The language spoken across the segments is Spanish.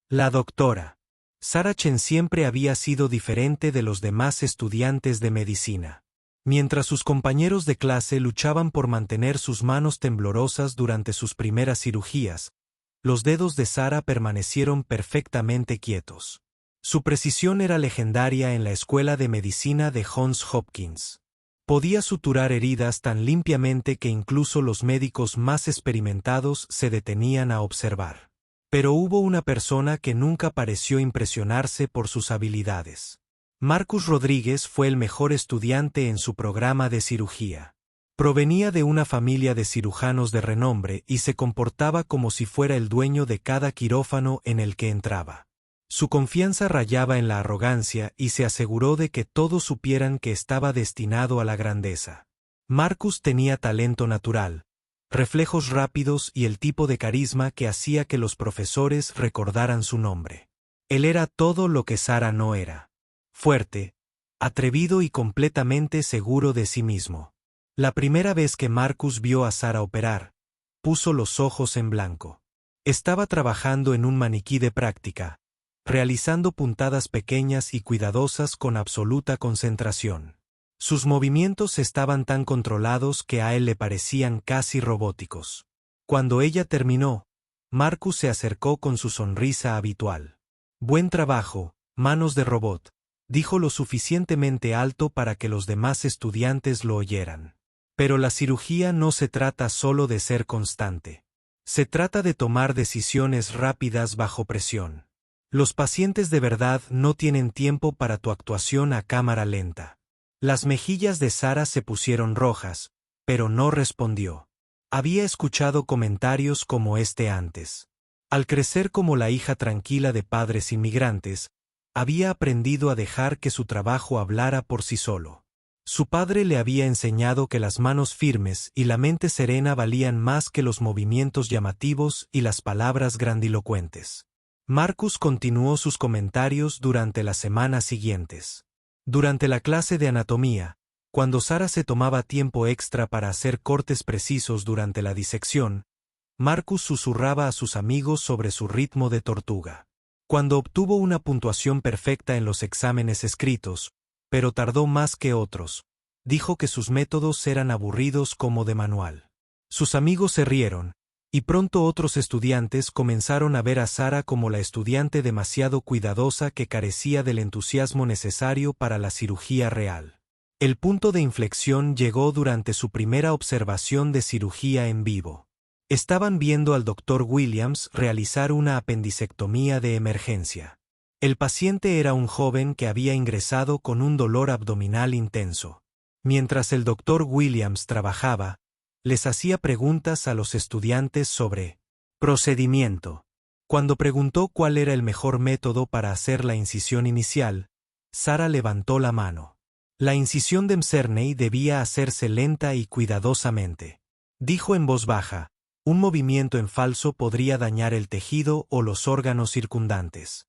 La doctora Sarah Chen siempre había sido diferente de los demás estudiantes de medicina. Mientras sus compañeros de clase luchaban por mantener sus manos temblorosas durante sus primeras cirugías, los dedos de Sarah permanecieron perfectamente quietos. Su precisión era legendaria en la escuela de medicina de Johns Hopkins. Podía suturar heridas tan limpiamente que incluso los médicos más experimentados se detenían a observar. Pero hubo una persona que nunca pareció impresionarse por sus habilidades. Marcus Rodríguez fue el mejor estudiante en su programa de cirugía. Provenía de una familia de cirujanos de renombre y se comportaba como si fuera el dueño de cada quirófano en el que entraba. Su confianza rayaba en la arrogancia y se aseguró de que todos supieran que estaba destinado a la grandeza. Marcus tenía talento natural, reflejos rápidos y el tipo de carisma que hacía que los profesores recordaran su nombre. Él era todo lo que Sarah no era. Fuerte, atrevido y completamente seguro de sí mismo. La primera vez que Marcus vio a Sarah operar, puso los ojos en blanco. Estaba trabajando en un maniquí de práctica, realizando puntadas pequeñas y cuidadosas con absoluta concentración. Sus movimientos estaban tan controlados que a él le parecían casi robóticos. Cuando ella terminó, Marcus se acercó con su sonrisa habitual. «Buen trabajo, manos de robot», dijo lo suficientemente alto para que los demás estudiantes lo oyeran. Pero la cirugía no se trata solo de ser constante. Se trata de tomar decisiones rápidas bajo presión. Los pacientes de verdad no tienen tiempo para tu actuación a cámara lenta. Las mejillas de Sarah se pusieron rojas, pero no respondió. Había escuchado comentarios como este antes. Al crecer como la hija tranquila de padres inmigrantes, había aprendido a dejar que su trabajo hablara por sí solo. Su padre le había enseñado que las manos firmes y la mente serena valían más que los movimientos llamativos y las palabras grandilocuentes. Marcus continuó sus comentarios durante las semanas siguientes. Durante la clase de anatomía, cuando Sarah se tomaba tiempo extra para hacer cortes precisos durante la disección, Marcus susurraba a sus amigos sobre su ritmo de tortuga. Cuando obtuvo una puntuación perfecta en los exámenes escritos, pero tardó más que otros, dijo que sus métodos eran aburridos como de manual. Sus amigos se rieron, y pronto otros estudiantes comenzaron a ver a Sarah como la estudiante demasiado cuidadosa que carecía del entusiasmo necesario para la cirugía real. El punto de inflexión llegó durante su primera observación de cirugía en vivo. Estaban viendo al Dr. Williams realizar una apendicectomía de emergencia. El paciente era un joven que había ingresado con un dolor abdominal intenso. Mientras el Dr. Williams trabajaba, les hacía preguntas a los estudiantes sobre procedimiento. Cuando preguntó cuál era el mejor método para hacer la incisión inicial, Sarah levantó la mano. La incisión de Mcerney debía hacerse lenta y cuidadosamente. Dijo en voz baja, un movimiento en falso podría dañar el tejido o los órganos circundantes.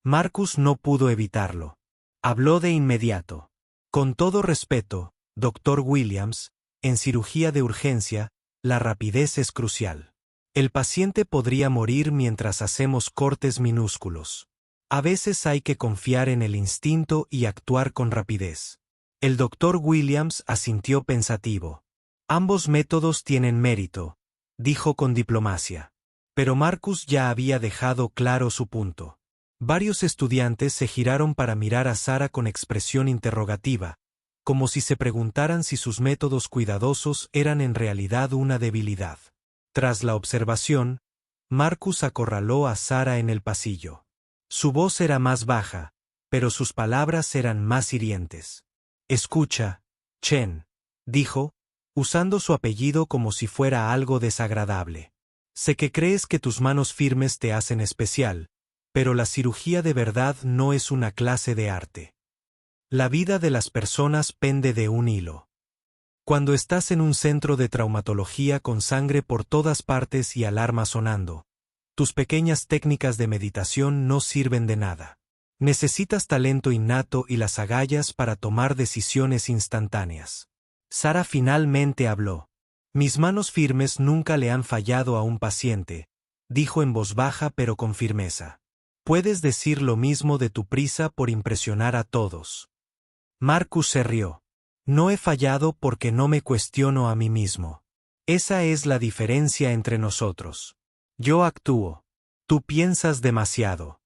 Marcus no pudo evitarlo. Habló de inmediato. Con todo respeto, Dr. Williams, en cirugía de urgencia, la rapidez es crucial. El paciente podría morir mientras hacemos cortes minúsculos. A veces hay que confiar en el instinto y actuar con rapidez. El Dr. Williams asintió pensativo. Ambos métodos tienen mérito, dijo con diplomacia. Pero Marcus ya había dejado claro su punto. Varios estudiantes se giraron para mirar a Sarah con expresión interrogativa, como si se preguntaran si sus métodos cuidadosos eran en realidad una debilidad. Tras la observación, Marcus acorraló a Sarah en el pasillo. Su voz era más baja, pero sus palabras eran más hirientes. «Escucha, Chen», dijo, usando su apellido como si fuera algo desagradable. «Sé que crees que tus manos firmes te hacen especial, pero la cirugía de verdad no es una clase de arte. La vida de las personas pende de un hilo. Cuando estás en un centro de traumatología con sangre por todas partes y alarma sonando, tus pequeñas técnicas de meditación no sirven de nada. Necesitas talento innato y las agallas para tomar decisiones instantáneas». Sarah finalmente habló. «Mis manos firmes nunca le han fallado a un paciente», dijo en voz baja pero con firmeza. Puedes decir lo mismo de tu prisa por impresionar a todos. Marcus se rió. No he fallado porque no me cuestiono a mí mismo. Esa es la diferencia entre nosotros. Yo actúo. Tú piensas demasiado.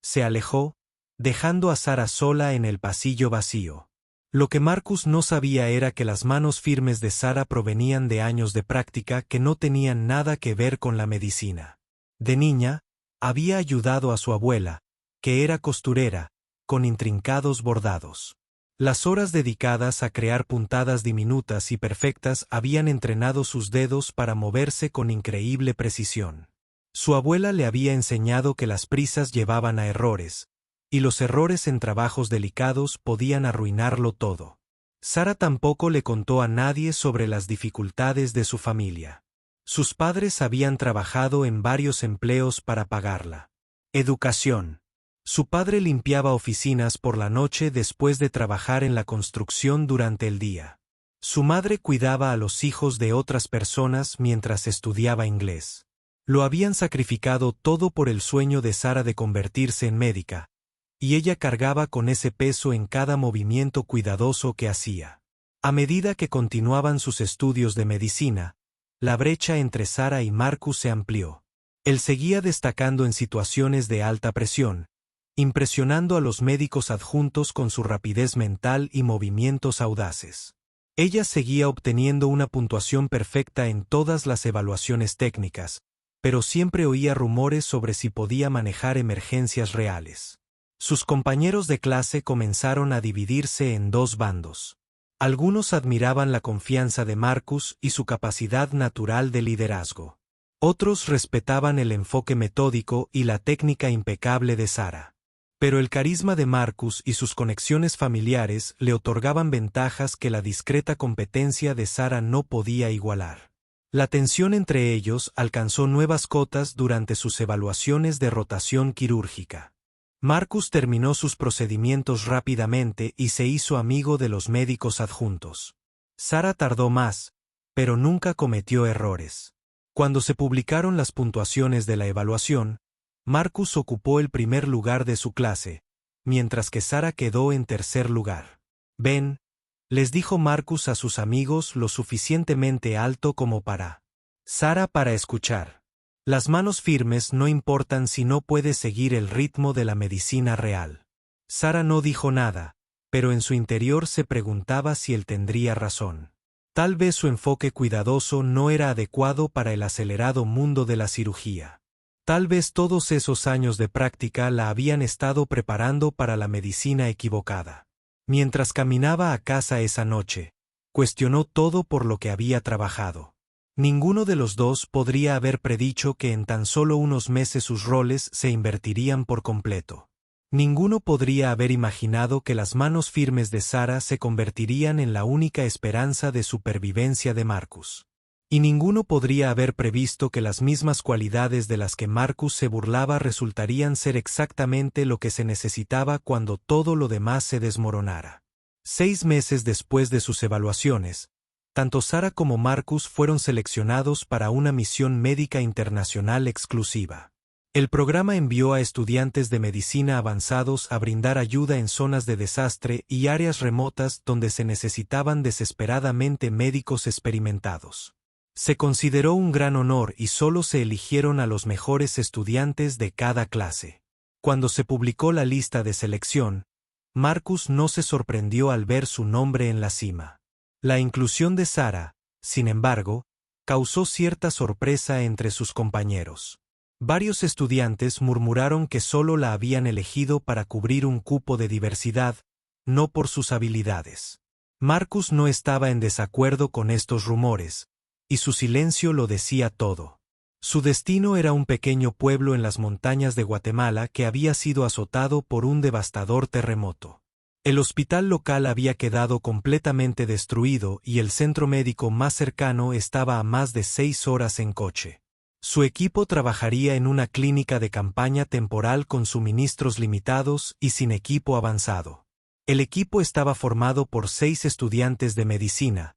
Se alejó, dejando a Sara sola en el pasillo vacío. Lo que Marcus no sabía era que las manos firmes de Sara provenían de años de práctica que no tenían nada que ver con la medicina. De niña, había ayudado a su abuela, que era costurera, con intrincados bordados. Las horas dedicadas a crear puntadas diminutas y perfectas habían entrenado sus dedos para moverse con increíble precisión. Su abuela le había enseñado que las prisas llevaban a errores, y los errores en trabajos delicados podían arruinarlo todo. Sara tampoco le contó a nadie sobre las dificultades de su familia. Sus padres habían trabajado en varios empleos para pagarla. Educación. Su padre limpiaba oficinas por la noche después de trabajar en la construcción durante el día. Su madre cuidaba a los hijos de otras personas mientras estudiaba inglés. Lo habían sacrificado todo por el sueño de Sara de convertirse en médica, y ella cargaba con ese peso en cada movimiento cuidadoso que hacía. A medida que continuaban sus estudios de medicina, la brecha entre Sara y Marcus se amplió. Él seguía destacando en situaciones de alta presión, impresionando a los médicos adjuntos con su rapidez mental y movimientos audaces. Ella seguía obteniendo una puntuación perfecta en todas las evaluaciones técnicas, pero siempre oía rumores sobre si podía manejar emergencias reales. Sus compañeros de clase comenzaron a dividirse en dos bandos. Algunos admiraban la confianza de Marcus y su capacidad natural de liderazgo. Otros respetaban el enfoque metódico y la técnica impecable de Sara. Pero el carisma de Marcus y sus conexiones familiares le otorgaban ventajas que la discreta competencia de Sara no podía igualar. La tensión entre ellos alcanzó nuevas cotas durante sus evaluaciones de rotación quirúrgica. Marcus terminó sus procedimientos rápidamente y se hizo amigo de los médicos adjuntos. Sara tardó más, pero nunca cometió errores. Cuando se publicaron las puntuaciones de la evaluación, Marcus ocupó el primer lugar de su clase, mientras que Sara quedó en tercer lugar. «Ven», les dijo Marcus a sus amigos lo suficientemente alto como para Sara para escuchar. Las manos firmes no importan si no puedes seguir el ritmo de la medicina real. Sara no dijo nada, pero en su interior se preguntaba si él tendría razón. Tal vez su enfoque cuidadoso no era adecuado para el acelerado mundo de la cirugía. Tal vez todos esos años de práctica la habían estado preparando para la medicina equivocada. Mientras caminaba a casa esa noche, cuestionó todo por lo que había trabajado. Ninguno de los dos podría haber predicho que en tan solo unos meses sus roles se invertirían por completo. Ninguno podría haber imaginado que las manos firmes de Sara se convertirían en la única esperanza de supervivencia de Marcus. Y ninguno podría haber previsto que las mismas cualidades de las que Marcus se burlaba resultarían ser exactamente lo que se necesitaba cuando todo lo demás se desmoronara. 6 meses después de sus evaluaciones, tanto Sara como Marcus fueron seleccionados para una misión médica internacional exclusiva. El programa envió a estudiantes de medicina avanzados a brindar ayuda en zonas de desastre y áreas remotas donde se necesitaban desesperadamente médicos experimentados. Se consideró un gran honor y solo se eligieron a los mejores estudiantes de cada clase. Cuando se publicó la lista de selección, Marcus no se sorprendió al ver su nombre en la cima. La inclusión de Sara, sin embargo, causó cierta sorpresa entre sus compañeros. Varios estudiantes murmuraron que solo la habían elegido para cubrir un cupo de diversidad, no por sus habilidades. Marcus no estaba en desacuerdo con estos rumores, y su silencio lo decía todo. Su destino era un pequeño pueblo en las montañas de Guatemala que había sido azotado por un devastador terremoto. El hospital local había quedado completamente destruido y el centro médico más cercano estaba a más de 6 horas en coche. Su equipo trabajaría en una clínica de campaña temporal con suministros limitados y sin equipo avanzado. El equipo estaba formado por 6 estudiantes de medicina,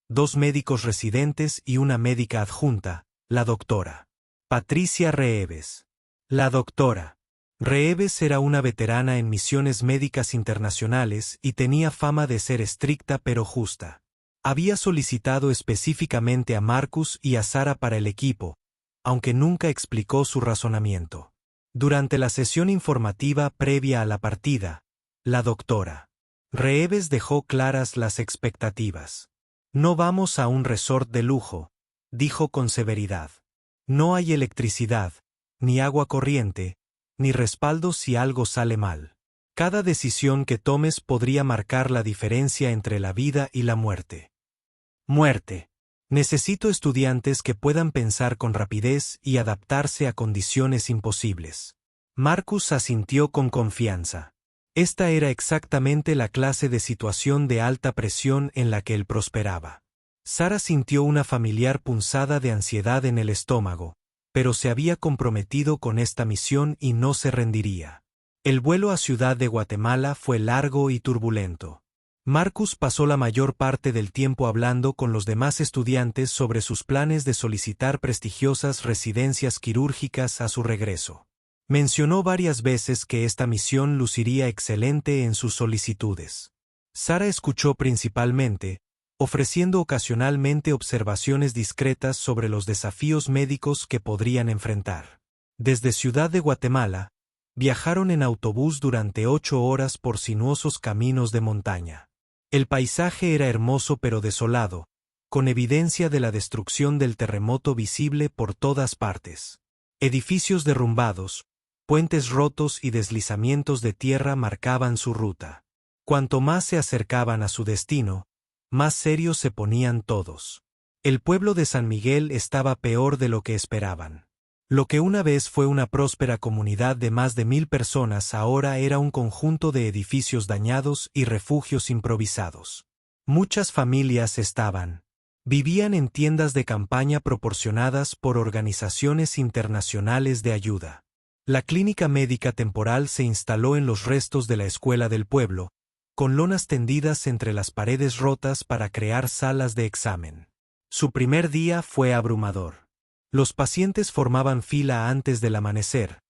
2 médicos residentes y una médica adjunta, la doctora Patricia Reeves. La doctora Reeves era una veterana en misiones médicas internacionales y tenía fama de ser estricta pero justa. Había solicitado específicamente a Marcus y a Sara para el equipo, aunque nunca explicó su razonamiento. Durante la sesión informativa previa a la partida, la doctora Reeves dejó claras las expectativas. No vamos a un resort de lujo, dijo con severidad. No hay electricidad, ni agua corriente, ni respaldo si algo sale mal. Cada decisión que tomes podría marcar la diferencia entre la vida y la muerte. Muerte. Necesito estudiantes que puedan pensar con rapidez y adaptarse a condiciones imposibles. Marcus asintió con confianza. Esta era exactamente la clase de situación de alta presión en la que él prosperaba. Sara sintió una familiar punzada de ansiedad en el estómago, pero se había comprometido con esta misión y no se rendiría. El vuelo a Ciudad de Guatemala fue largo y turbulento. Marcus pasó la mayor parte del tiempo hablando con los demás estudiantes sobre sus planes de solicitar prestigiosas residencias quirúrgicas a su regreso. Mencionó varias veces que esta misión luciría excelente en sus solicitudes. Sara escuchó principalmente, ofreciendo ocasionalmente observaciones discretas sobre los desafíos médicos que podrían enfrentar. Desde Ciudad de Guatemala, viajaron en autobús durante 8 horas por sinuosos caminos de montaña. El paisaje era hermoso pero desolado, con evidencia de la destrucción del terremoto visible por todas partes. Edificios derrumbados, puentes rotos y deslizamientos de tierra marcaban su ruta. Cuanto más se acercaban a su destino, más serios se ponían todos. El pueblo de San Miguel estaba peor de lo que esperaban. Lo que una vez fue una próspera comunidad de más de 1000 personas ahora era un conjunto de edificios dañados y refugios improvisados. Muchas familias vivían en tiendas de campaña proporcionadas por organizaciones internacionales de ayuda. La clínica médica temporal se instaló en los restos de la escuela del pueblo, con lonas tendidas entre las paredes rotas para crear salas de examen. Su primer día fue abrumador. Los pacientes formaban fila antes del amanecer,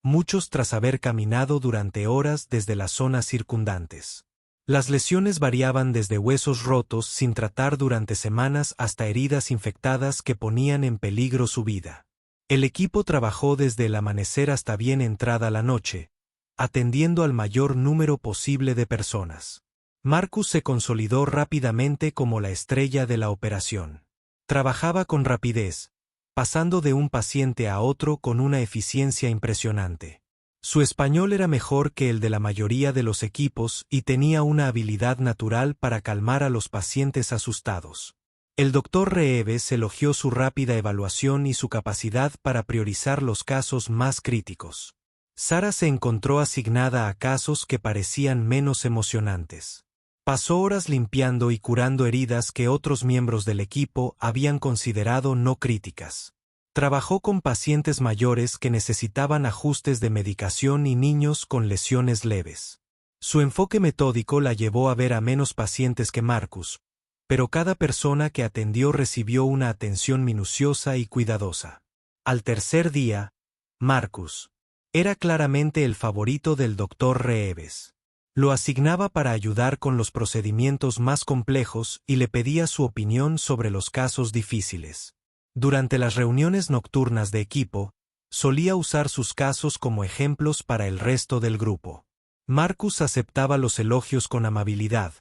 muchos tras haber caminado durante horas desde las zonas circundantes. Las lesiones variaban desde huesos rotos sin tratar durante semanas hasta heridas infectadas que ponían en peligro su vida. El equipo trabajó desde el amanecer hasta bien entrada la noche, atendiendo al mayor número posible de personas. Marcus se consolidó rápidamente como la estrella de la operación. Trabajaba con rapidez, pasando de un paciente a otro con una eficiencia impresionante. Su español era mejor que el de la mayoría de los equipos y tenía una habilidad natural para calmar a los pacientes asustados. El doctor Reeves elogió su rápida evaluación y su capacidad para priorizar los casos más críticos. Sara se encontró asignada a casos que parecían menos emocionantes. Pasó horas limpiando y curando heridas que otros miembros del equipo habían considerado no críticas. Trabajó con pacientes mayores que necesitaban ajustes de medicación y niños con lesiones leves. Su enfoque metódico la llevó a ver a menos pacientes que Marcus, pero cada persona que atendió recibió una atención minuciosa y cuidadosa. Al tercer día, Marcus era claramente el favorito del doctor Reeves. Lo asignaba para ayudar con los procedimientos más complejos y le pedía su opinión sobre los casos difíciles. Durante las reuniones nocturnas de equipo, solía usar sus casos como ejemplos para el resto del grupo. Marcus aceptaba los elogios con amabilidad,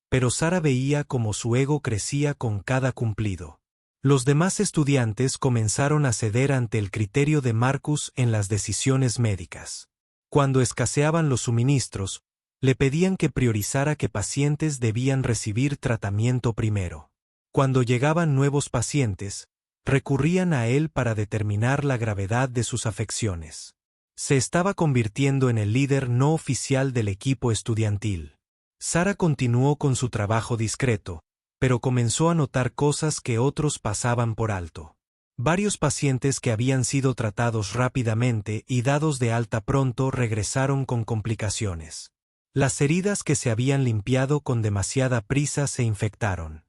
pero Sara veía cómo su ego crecía con cada cumplido. Los demás estudiantes comenzaron a ceder ante el criterio de Marcus en las decisiones médicas. Cuando escaseaban los suministros, le pedían que priorizara qué pacientes debían recibir tratamiento primero. Cuando llegaban nuevos pacientes, recurrían a él para determinar la gravedad de sus afecciones. Se estaba convirtiendo en el líder no oficial del equipo estudiantil. Sara continuó con su trabajo discreto, pero comenzó a notar cosas que otros pasaban por alto. Varios pacientes que habían sido tratados rápidamente y dados de alta pronto regresaron con complicaciones. Las heridas que se habían limpiado con demasiada prisa se infectaron.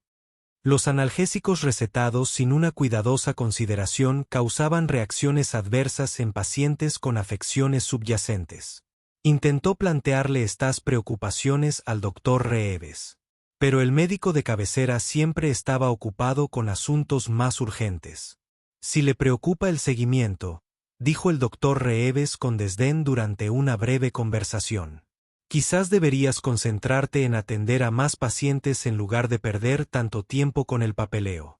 Los analgésicos recetados sin una cuidadosa consideración causaban reacciones adversas en pacientes con afecciones subyacentes. Intentó plantearle estas preocupaciones al doctor Reeves. Pero el médico de cabecera siempre estaba ocupado con asuntos más urgentes. Si le preocupa el seguimiento, dijo el doctor Reeves con desdén durante una breve conversación. Quizás deberías concentrarte en atender a más pacientes en lugar de perder tanto tiempo con el papeleo.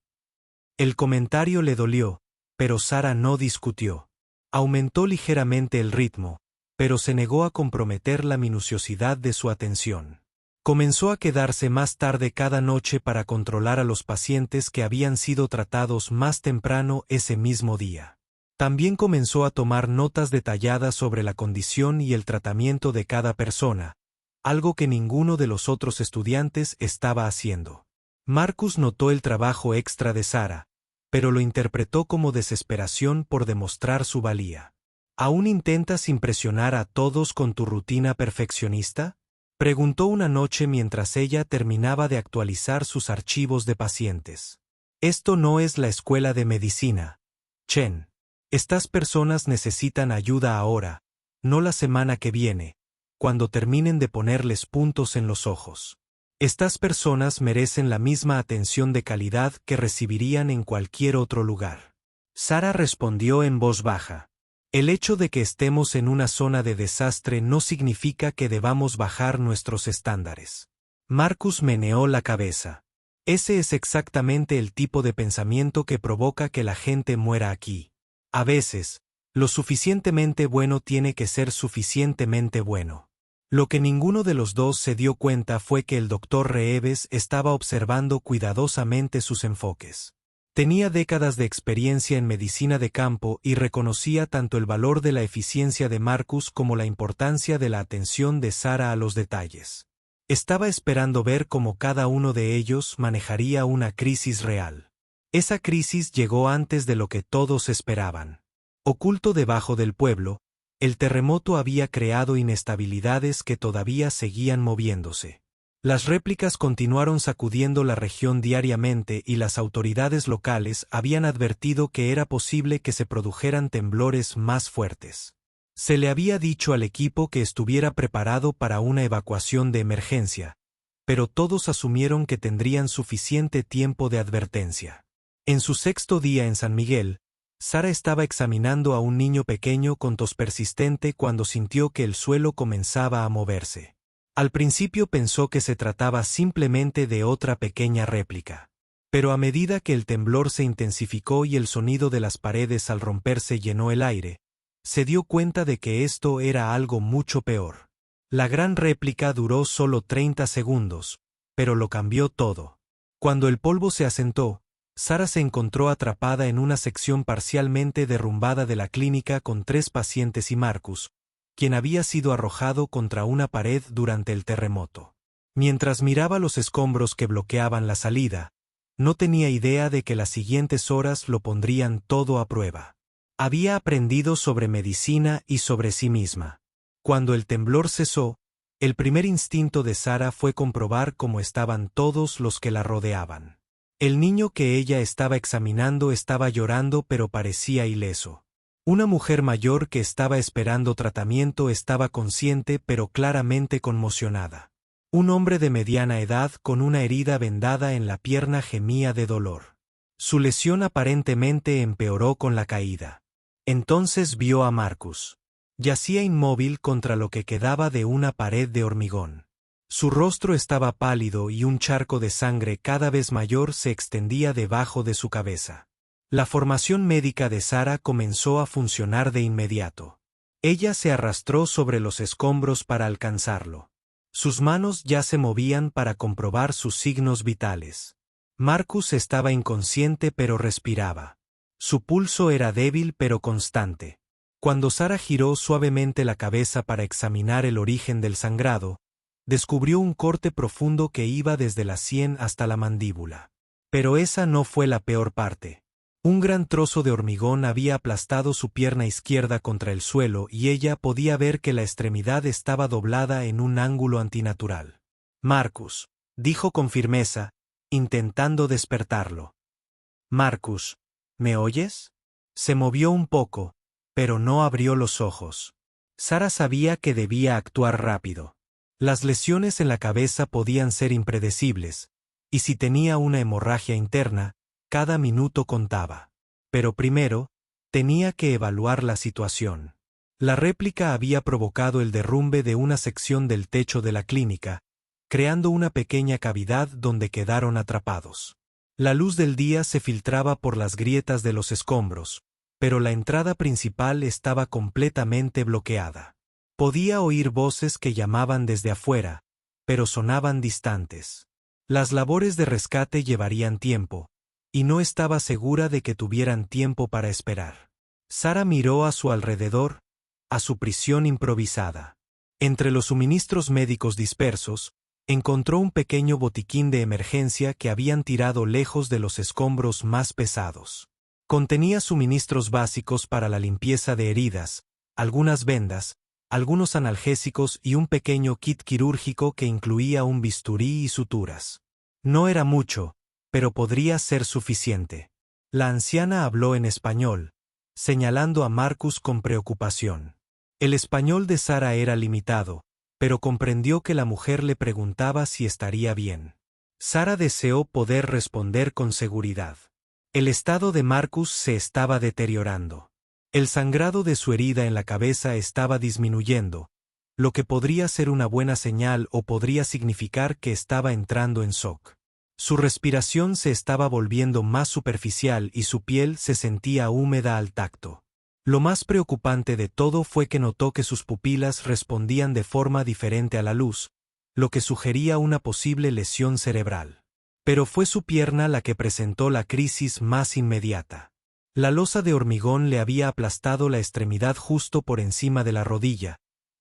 El comentario le dolió, pero Sara no discutió. Aumentó ligeramente el ritmo, pero se negó a comprometer la minuciosidad de su atención. Comenzó a quedarse más tarde cada noche para controlar a los pacientes que habían sido tratados más temprano ese mismo día. También comenzó a tomar notas detalladas sobre la condición y el tratamiento de cada persona, algo que ninguno de los otros estudiantes estaba haciendo. Marcus notó el trabajo extra de Sara, pero lo interpretó como desesperación por demostrar su valía. ¿Aún intentas impresionar a todos con tu rutina perfeccionista?, preguntó una noche mientras ella terminaba de actualizar sus archivos de pacientes. Esto no es la escuela de medicina, Chen. Estas personas necesitan ayuda ahora, no la semana que viene, cuando terminen de ponerles puntos en los ojos. Estas personas merecen la misma atención de calidad que recibirían en cualquier otro lugar. Sara respondió en voz baja. El hecho de que estemos en una zona de desastre no significa que debamos bajar nuestros estándares. Marcus meneó la cabeza. Ese es exactamente el tipo de pensamiento que provoca que la gente muera aquí. A veces, lo suficientemente bueno tiene que ser suficientemente bueno. Lo que ninguno de los dos se dio cuenta fue que el doctor Reeves estaba observando cuidadosamente sus enfoques. Tenía décadas de experiencia en medicina de campo y reconocía tanto el valor de la eficiencia de Marcus como la importancia de la atención de Sara a los detalles. Estaba esperando ver cómo cada uno de ellos manejaría una crisis real. Esa crisis llegó antes de lo que todos esperaban. Oculto debajo del pueblo, el terremoto había creado inestabilidades que todavía seguían moviéndose. Las réplicas continuaron sacudiendo la región diariamente y las autoridades locales habían advertido que era posible que se produjeran temblores más fuertes. Se le había dicho al equipo que estuviera preparado para una evacuación de emergencia, pero todos asumieron que tendrían suficiente tiempo de advertencia. En su sexto día en San Miguel, Sara estaba examinando a un niño pequeño con tos persistente cuando sintió que el suelo comenzaba a moverse. Al principio pensó que se trataba simplemente de otra pequeña réplica. Pero a medida que el temblor se intensificó y el sonido de las paredes al romperse llenó el aire, se dio cuenta de que esto era algo mucho peor. La gran réplica duró solo 30 segundos, pero lo cambió todo. Cuando el polvo se asentó, Sara se encontró atrapada en una sección parcialmente derrumbada de la clínica con 3 pacientes y Marcus, quien había sido arrojado contra una pared durante el terremoto. Mientras miraba los escombros que bloqueaban la salida, no tenía idea de que las siguientes horas lo pondrían todo a prueba. Había aprendido sobre medicina y sobre sí misma. Cuando el temblor cesó, el primer instinto de Sara fue comprobar cómo estaban todos los que la rodeaban. El niño que ella estaba examinando estaba llorando pero parecía ileso. Una mujer mayor que estaba esperando tratamiento estaba consciente pero claramente conmocionada. Un hombre de mediana edad con una herida vendada en la pierna gemía de dolor. Su lesión aparentemente empeoró con la caída. Entonces vio a Marcus. Yacía inmóvil contra lo que quedaba de una pared de hormigón. Su rostro estaba pálido y un charco de sangre cada vez mayor se extendía debajo de su cabeza. La formación médica de Sara comenzó a funcionar de inmediato. Ella se arrastró sobre los escombros para alcanzarlo. Sus manos ya se movían para comprobar sus signos vitales. Marcus estaba inconsciente pero respiraba. Su pulso era débil pero constante. Cuando Sara giró suavemente la cabeza para examinar el origen del sangrado, descubrió un corte profundo que iba desde la sien hasta la mandíbula. Pero esa no fue la peor parte. Un gran trozo de hormigón había aplastado su pierna izquierda contra el suelo y ella podía ver que la extremidad estaba doblada en un ángulo antinatural. Marcus, dijo con firmeza, intentando despertarlo. Marcus, ¿me oyes? Se movió un poco, pero no abrió los ojos. Sara sabía que debía actuar rápido. Las lesiones en la cabeza podían ser impredecibles, y si tenía una hemorragia interna, cada minuto contaba. Pero primero, tenía que evaluar la situación. La réplica había provocado el derrumbe de una sección del techo de la clínica, creando una pequeña cavidad donde quedaron atrapados. La luz del día se filtraba por las grietas de los escombros, pero la entrada principal estaba completamente bloqueada. Podía oír voces que llamaban desde afuera, pero sonaban distantes. Las labores de rescate llevarían tiempo, y no estaba segura de que tuvieran tiempo para esperar. Sara miró a su alrededor, a su prisión improvisada. Entre los suministros médicos dispersos, encontró un pequeño botiquín de emergencia que habían tirado lejos de los escombros más pesados. Contenía suministros básicos para la limpieza de heridas, algunas vendas, algunos analgésicos y un pequeño kit quirúrgico que incluía un bisturí y suturas. No era mucho, pero podría ser suficiente. La anciana habló en español, señalando a Marcus con preocupación. El español de Sara era limitado, pero comprendió que la mujer le preguntaba si estaría bien. Sara deseó poder responder con seguridad. El estado de Marcus se estaba deteriorando. El sangrado de su herida en la cabeza estaba disminuyendo, lo que podría ser una buena señal o podría significar que estaba entrando en shock. Su respiración se estaba volviendo más superficial y su piel se sentía húmeda al tacto. Lo más preocupante de todo fue que notó que sus pupilas respondían de forma diferente a la luz, lo que sugería una posible lesión cerebral. Pero fue su pierna la que presentó la crisis más inmediata. La losa de hormigón le había aplastado la extremidad justo por encima de la rodilla,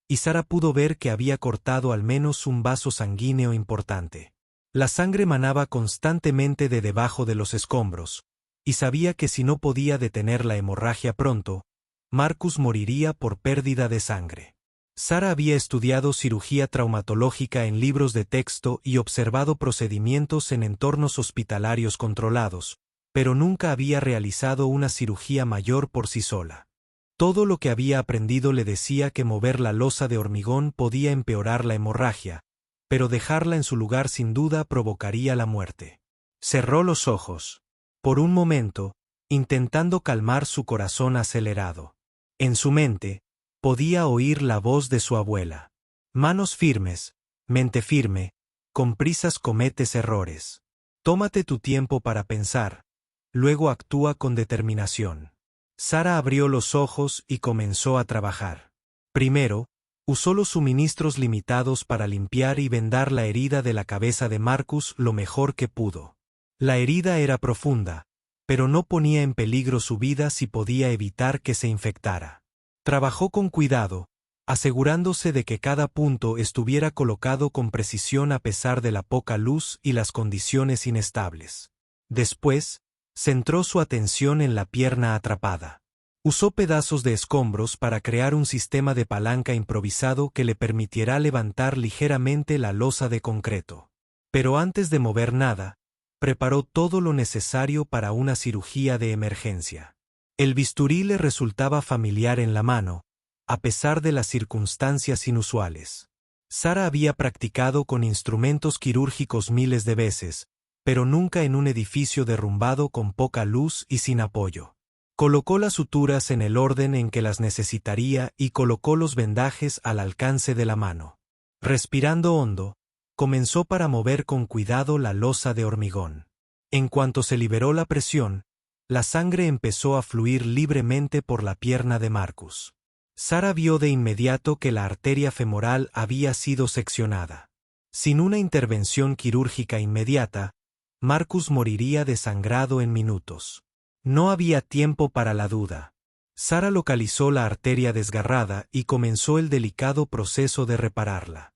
y Sara pudo ver que había cortado al menos un vaso sanguíneo importante. La sangre manaba constantemente de debajo de los escombros, y sabía que si no podía detener la hemorragia pronto, Marcus moriría por pérdida de sangre. Sara había estudiado cirugía traumatológica en libros de texto y observado procedimientos en entornos hospitalarios controlados, pero nunca había realizado una cirugía mayor por sí sola. Todo lo que había aprendido le decía que mover la losa de hormigón podía empeorar la hemorragia, pero dejarla en su lugar sin duda provocaría la muerte. Cerró los ojos. Por un momento, intentando calmar su corazón acelerado. En su mente, podía oír la voz de su abuela. Manos firmes, mente firme, con prisas cometes errores. Tómate tu tiempo para pensar, luego actúa con determinación. Sara abrió los ojos y comenzó a trabajar. Primero, usó los suministros limitados para limpiar y vendar la herida de la cabeza de Marcus lo mejor que pudo. La herida era profunda, pero no ponía en peligro su vida si podía evitar que se infectara. Trabajó con cuidado, asegurándose de que cada punto estuviera colocado con precisión a pesar de la poca luz y las condiciones inestables. Después, centró su atención en la pierna atrapada. Usó pedazos de escombros para crear un sistema de palanca improvisado que le permitiera levantar ligeramente la losa de concreto. Pero antes de mover nada, preparó todo lo necesario para una cirugía de emergencia. El bisturí le resultaba familiar en la mano, a pesar de las circunstancias inusuales. Sara había practicado con instrumentos quirúrgicos miles de veces, pero nunca en un edificio derrumbado con poca luz y sin apoyo. Colocó las suturas en el orden en que las necesitaría y colocó los vendajes al alcance de la mano. Respirando hondo, comenzó para mover con cuidado la losa de hormigón. En cuanto se liberó la presión, la sangre empezó a fluir libremente por la pierna de Marcus. Sara vio de inmediato que la arteria femoral había sido seccionada. Sin una intervención quirúrgica inmediata, Marcus moriría desangrado en minutos. No había tiempo para la duda. Sara localizó la arteria desgarrada y comenzó el delicado proceso de repararla.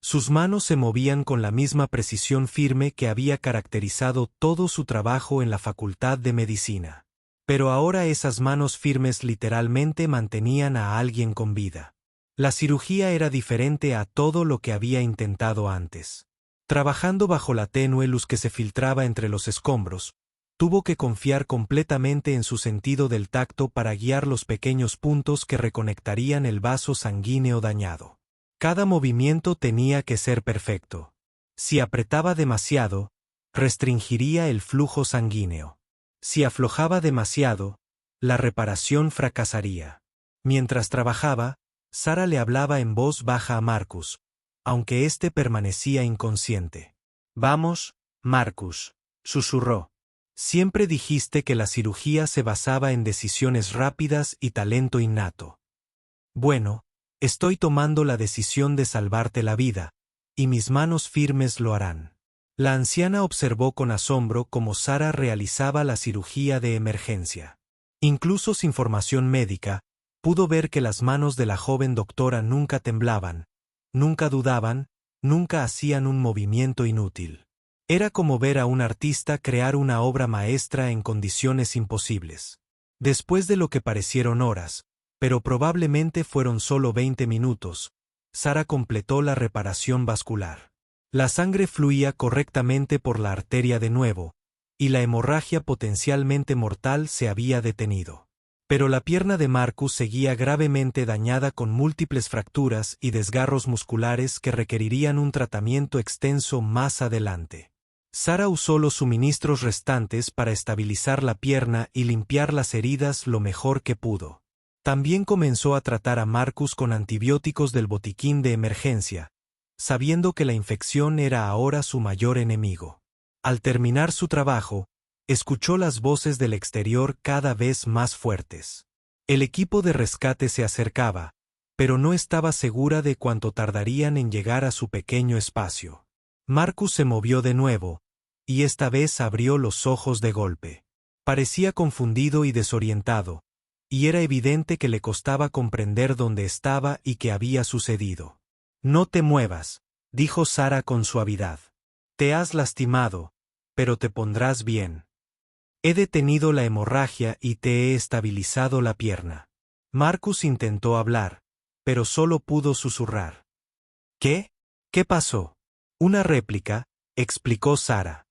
Sus manos se movían con la misma precisión firme que había caracterizado todo su trabajo en la Facultad de Medicina. Pero ahora esas manos firmes literalmente mantenían a alguien con vida. La cirugía era diferente a todo lo que había intentado antes. Trabajando bajo la tenue luz que se filtraba entre los escombros, tuvo que confiar completamente en su sentido del tacto para guiar los pequeños puntos que reconectarían el vaso sanguíneo dañado. Cada movimiento tenía que ser perfecto. Si apretaba demasiado, restringiría el flujo sanguíneo. Si aflojaba demasiado, la reparación fracasaría. Mientras trabajaba, Sara le hablaba en voz baja a Marcus, aunque éste permanecía inconsciente. «Vamos, Marcus», susurró. «Siempre dijiste que la cirugía se basaba en decisiones rápidas y talento innato. Bueno, estoy tomando la decisión de salvarte la vida, y mis manos firmes lo harán». La anciana observó con asombro cómo Sara realizaba la cirugía de emergencia. Incluso sin formación médica, pudo ver que las manos de la joven doctora nunca temblaban, nunca dudaban, nunca hacían un movimiento inútil. Era como ver a un artista crear una obra maestra en condiciones imposibles. Después de lo que parecieron horas, pero probablemente fueron solo 20 minutos, Sara completó la reparación vascular. La sangre fluía correctamente por la arteria de nuevo, y la hemorragia potencialmente mortal se había detenido. Pero la pierna de Marcus seguía gravemente dañada con múltiples fracturas y desgarros musculares que requerirían un tratamiento extenso más adelante. Sara usó los suministros restantes para estabilizar la pierna y limpiar las heridas lo mejor que pudo. También comenzó a tratar a Marcus con antibióticos del botiquín de emergencia, sabiendo que la infección era ahora su mayor enemigo. Al terminar su trabajo, escuchó las voces del exterior cada vez más fuertes. El equipo de rescate se acercaba, pero no estaba segura de cuánto tardarían en llegar a su pequeño espacio. Marcus se movió de nuevo, y esta vez abrió los ojos de golpe. Parecía confundido y desorientado, y era evidente que le costaba comprender dónde estaba y qué había sucedido. «No te muevas», dijo Sara con suavidad. «Te has lastimado, pero te pondrás bien. He detenido la hemorragia y te he estabilizado la pierna». Marcus intentó hablar, pero solo pudo susurrar. «¿Qué? ¿Qué pasó?» «Una réplica», explicó Sara.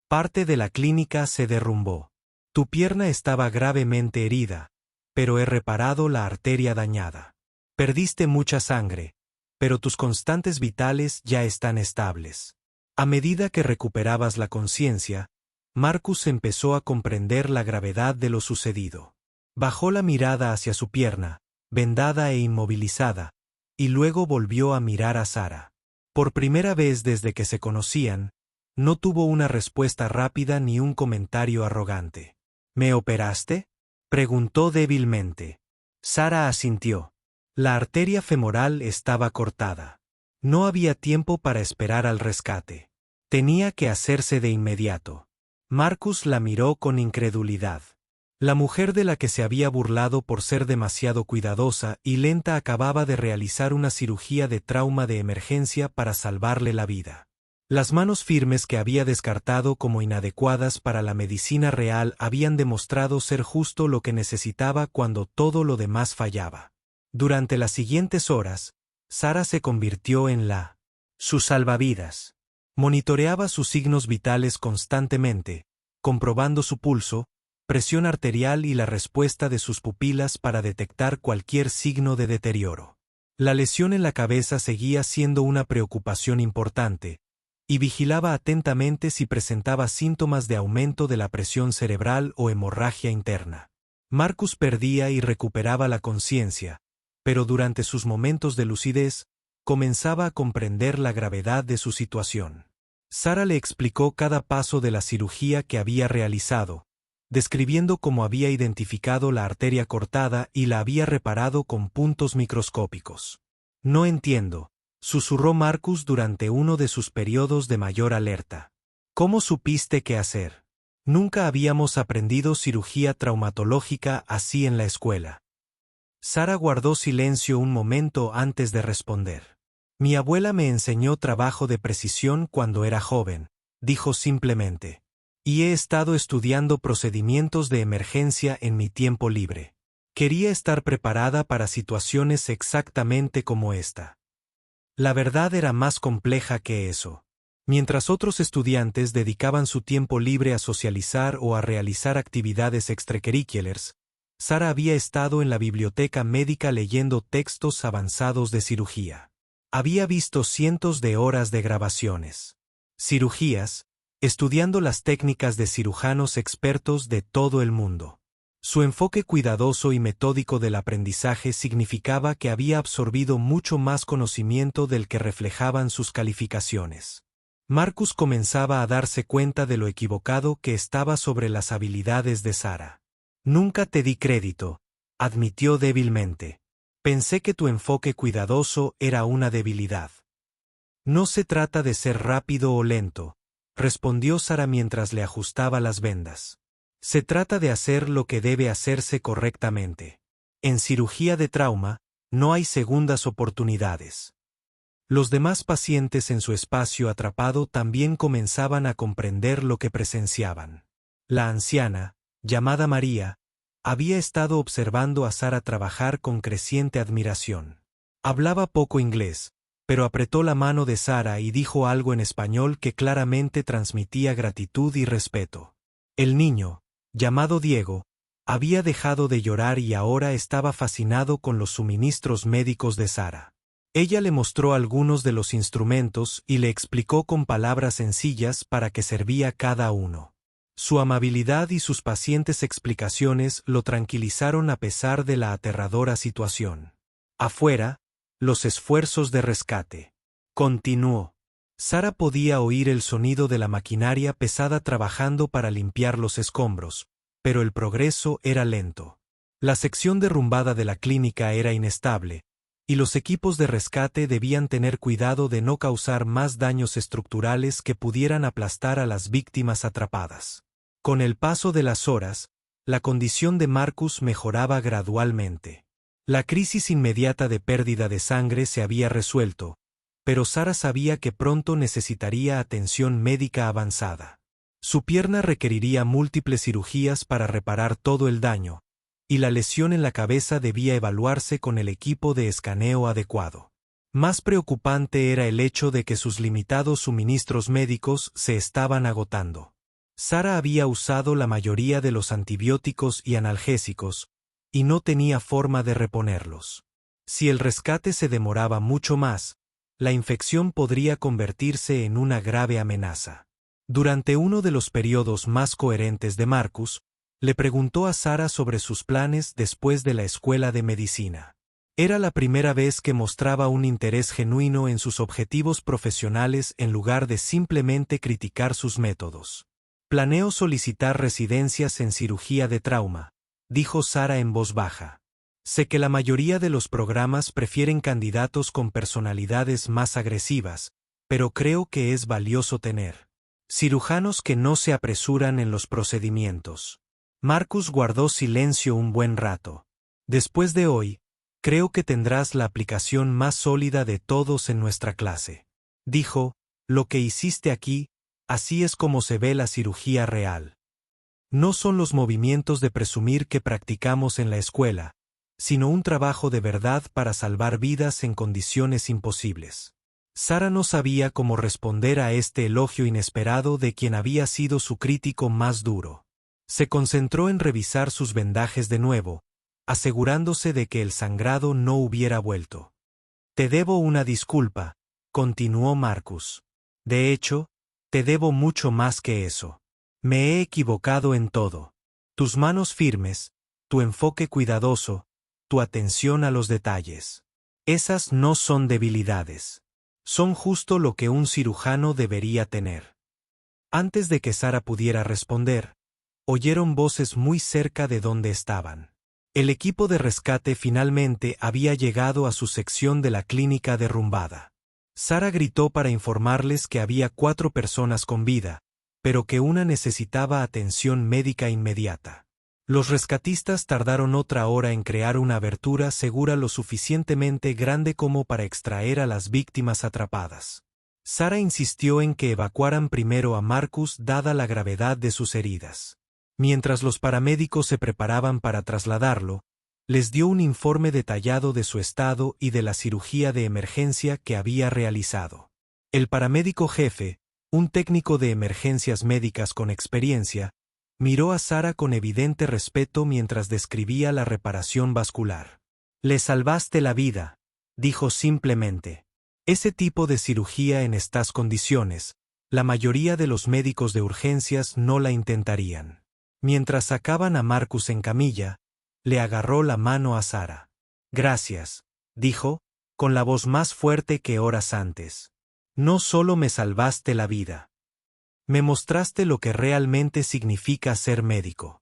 «Parte de la clínica se derrumbó. Tu pierna estaba gravemente herida, pero he reparado la arteria dañada. Perdiste mucha sangre, pero tus constantes vitales ya están estables». A medida que recuperabas la conciencia, Marcus empezó a comprender la gravedad de lo sucedido. Bajó la mirada hacia su pierna, vendada e inmovilizada, y luego volvió a mirar a Sara. Por primera vez desde que se conocían, no tuvo una respuesta rápida ni un comentario arrogante. «¿Me operaste?», preguntó débilmente. Sara asintió. La arteria femoral estaba cortada. No había tiempo para esperar al rescate. Tenía que hacerse de inmediato. Marcus la miró con incredulidad. La mujer de la que se había burlado por ser demasiado cuidadosa y lenta acababa de realizar una cirugía de trauma de emergencia para salvarle la vida. Las manos firmes que había descartado como inadecuadas para la medicina real habían demostrado ser justo lo que necesitaba cuando todo lo demás fallaba. Durante las siguientes horas, Sara se convirtió en su salvavidas. Monitoreaba sus signos vitales constantemente, comprobando su pulso, presión arterial y la respuesta de sus pupilas para detectar cualquier signo de deterioro. La lesión en la cabeza seguía siendo una preocupación importante, y vigilaba atentamente si presentaba síntomas de aumento de la presión cerebral o hemorragia interna. Marcus perdía y recuperaba la conciencia, pero durante sus momentos de lucidez, comenzaba a comprender la gravedad de su situación. Sara le explicó cada paso de la cirugía que había realizado, describiendo cómo había identificado la arteria cortada y la había reparado con puntos microscópicos. «No entiendo», susurró Marcus durante uno de sus periodos de mayor alerta. «¿Cómo supiste qué hacer? Nunca habíamos aprendido cirugía traumatológica así en la escuela». Sara guardó silencio un momento antes de responder. «Mi abuela me enseñó trabajo de precisión cuando era joven», dijo simplemente. «Y he estado estudiando procedimientos de emergencia en mi tiempo libre. Quería estar preparada para situaciones exactamente como esta». La verdad era más compleja que eso. Mientras otros estudiantes dedicaban su tiempo libre a socializar o a realizar actividades extracurriculares, Sara había estado en la biblioteca médica leyendo textos avanzados de cirugía. Había visto cientos de horas de grabaciones. Cirugías, estudiando las técnicas de cirujanos expertos de todo el mundo. Su enfoque cuidadoso y metódico del aprendizaje significaba que había absorbido mucho más conocimiento del que reflejaban sus calificaciones. Marcus comenzaba a darse cuenta de lo equivocado que estaba sobre las habilidades de Sara. Nunca te di crédito, admitió débilmente. Pensé que tu enfoque cuidadoso era una debilidad. No se trata de ser rápido o lento, respondió Sara mientras le ajustaba las vendas. Se trata de hacer lo que debe hacerse correctamente. En cirugía de trauma, no hay segundas oportunidades. Los demás pacientes en su espacio atrapado también comenzaban a comprender lo que presenciaban. La anciana, llamada María, había estado observando a Sara trabajar con creciente admiración. Hablaba poco inglés, pero apretó la mano de Sara y dijo algo en español que claramente transmitía gratitud y respeto. El niño, llamado Diego, había dejado de llorar y ahora estaba fascinado con los suministros médicos de Sara. Ella le mostró algunos de los instrumentos y le explicó con palabras sencillas para qué servía cada uno. Su amabilidad y sus pacientes explicaciones lo tranquilizaron a pesar de la aterradora situación. Afuera, los esfuerzos de rescate. Continuó. Sara podía oír el sonido de la maquinaria pesada trabajando para limpiar los escombros, pero el progreso era lento. La sección derrumbada de la clínica era inestable, y los equipos de rescate debían tener cuidado de no causar más daños estructurales que pudieran aplastar a las víctimas atrapadas. Con el paso de las horas, la condición de Marcus mejoraba gradualmente. La crisis inmediata de pérdida de sangre se había resuelto, pero Sara sabía que pronto necesitaría atención médica avanzada. Su pierna requeriría múltiples cirugías para reparar todo el daño, y la lesión en la cabeza debía evaluarse con el equipo de escaneo adecuado. Más preocupante era el hecho de que sus limitados suministros médicos se estaban agotando. Sara había usado la mayoría de los antibióticos y analgésicos, y no tenía forma de reponerlos. Si el rescate se demoraba mucho más, la infección podría convertirse en una grave amenaza. Durante uno de los periodos más coherentes de Marcus, le preguntó a Sara sobre sus planes después de la escuela de medicina. Era la primera vez que mostraba un interés genuino en sus objetivos profesionales en lugar de simplemente criticar sus métodos. Planeo solicitar residencias en cirugía de trauma, dijo Sara en voz baja. Sé que la mayoría de los programas prefieren candidatos con personalidades más agresivas, pero creo que es valioso tener cirujanos que no se apresuran en los procedimientos. Marcus guardó silencio un buen rato. Después de hoy, creo que tendrás la aplicación más sólida de todos en nuestra clase. Dijo, lo que hiciste aquí, así es como se ve la cirugía real. No son los movimientos de presumir que practicamos en la escuela, sino un trabajo de verdad para salvar vidas en condiciones imposibles. Sara no sabía cómo responder a este elogio inesperado de quien había sido su crítico más duro. Se concentró en revisar sus vendajes de nuevo, asegurándose de que el sangrado no hubiera vuelto. Te debo una disculpa, continuó Marcus. De hecho, te debo mucho más que eso. Me he equivocado en todo. Tus manos firmes, tu enfoque cuidadoso, tu atención a los detalles. Esas no son debilidades. Son justo lo que un cirujano debería tener. Antes de que Sara pudiera responder, oyeron voces muy cerca de donde estaban. El equipo de rescate finalmente había llegado a su sección de la clínica derrumbada. Sara gritó para informarles que había 4 personas con vida, pero que una necesitaba atención médica inmediata. Los rescatistas tardaron otra hora en crear una abertura segura lo suficientemente grande como para extraer a las víctimas atrapadas. Sara insistió en que evacuaran primero a Marcus dada la gravedad de sus heridas. Mientras los paramédicos se preparaban para trasladarlo, les dio un informe detallado de su estado y de la cirugía de emergencia que había realizado. El paramédico jefe, Un técnico de emergencias médicas con experiencia, miró a Sara con evidente respeto mientras describía la reparación vascular. «Le salvaste la vida», dijo simplemente. Ese tipo de cirugía en estas condiciones, la mayoría de los médicos de urgencias no la intentarían. Mientras sacaban a Marcus en camilla, le agarró la mano a Sara. «Gracias», dijo, con la voz más fuerte que horas antes. «No solo me salvaste la vida. Me mostraste lo que realmente significa ser médico».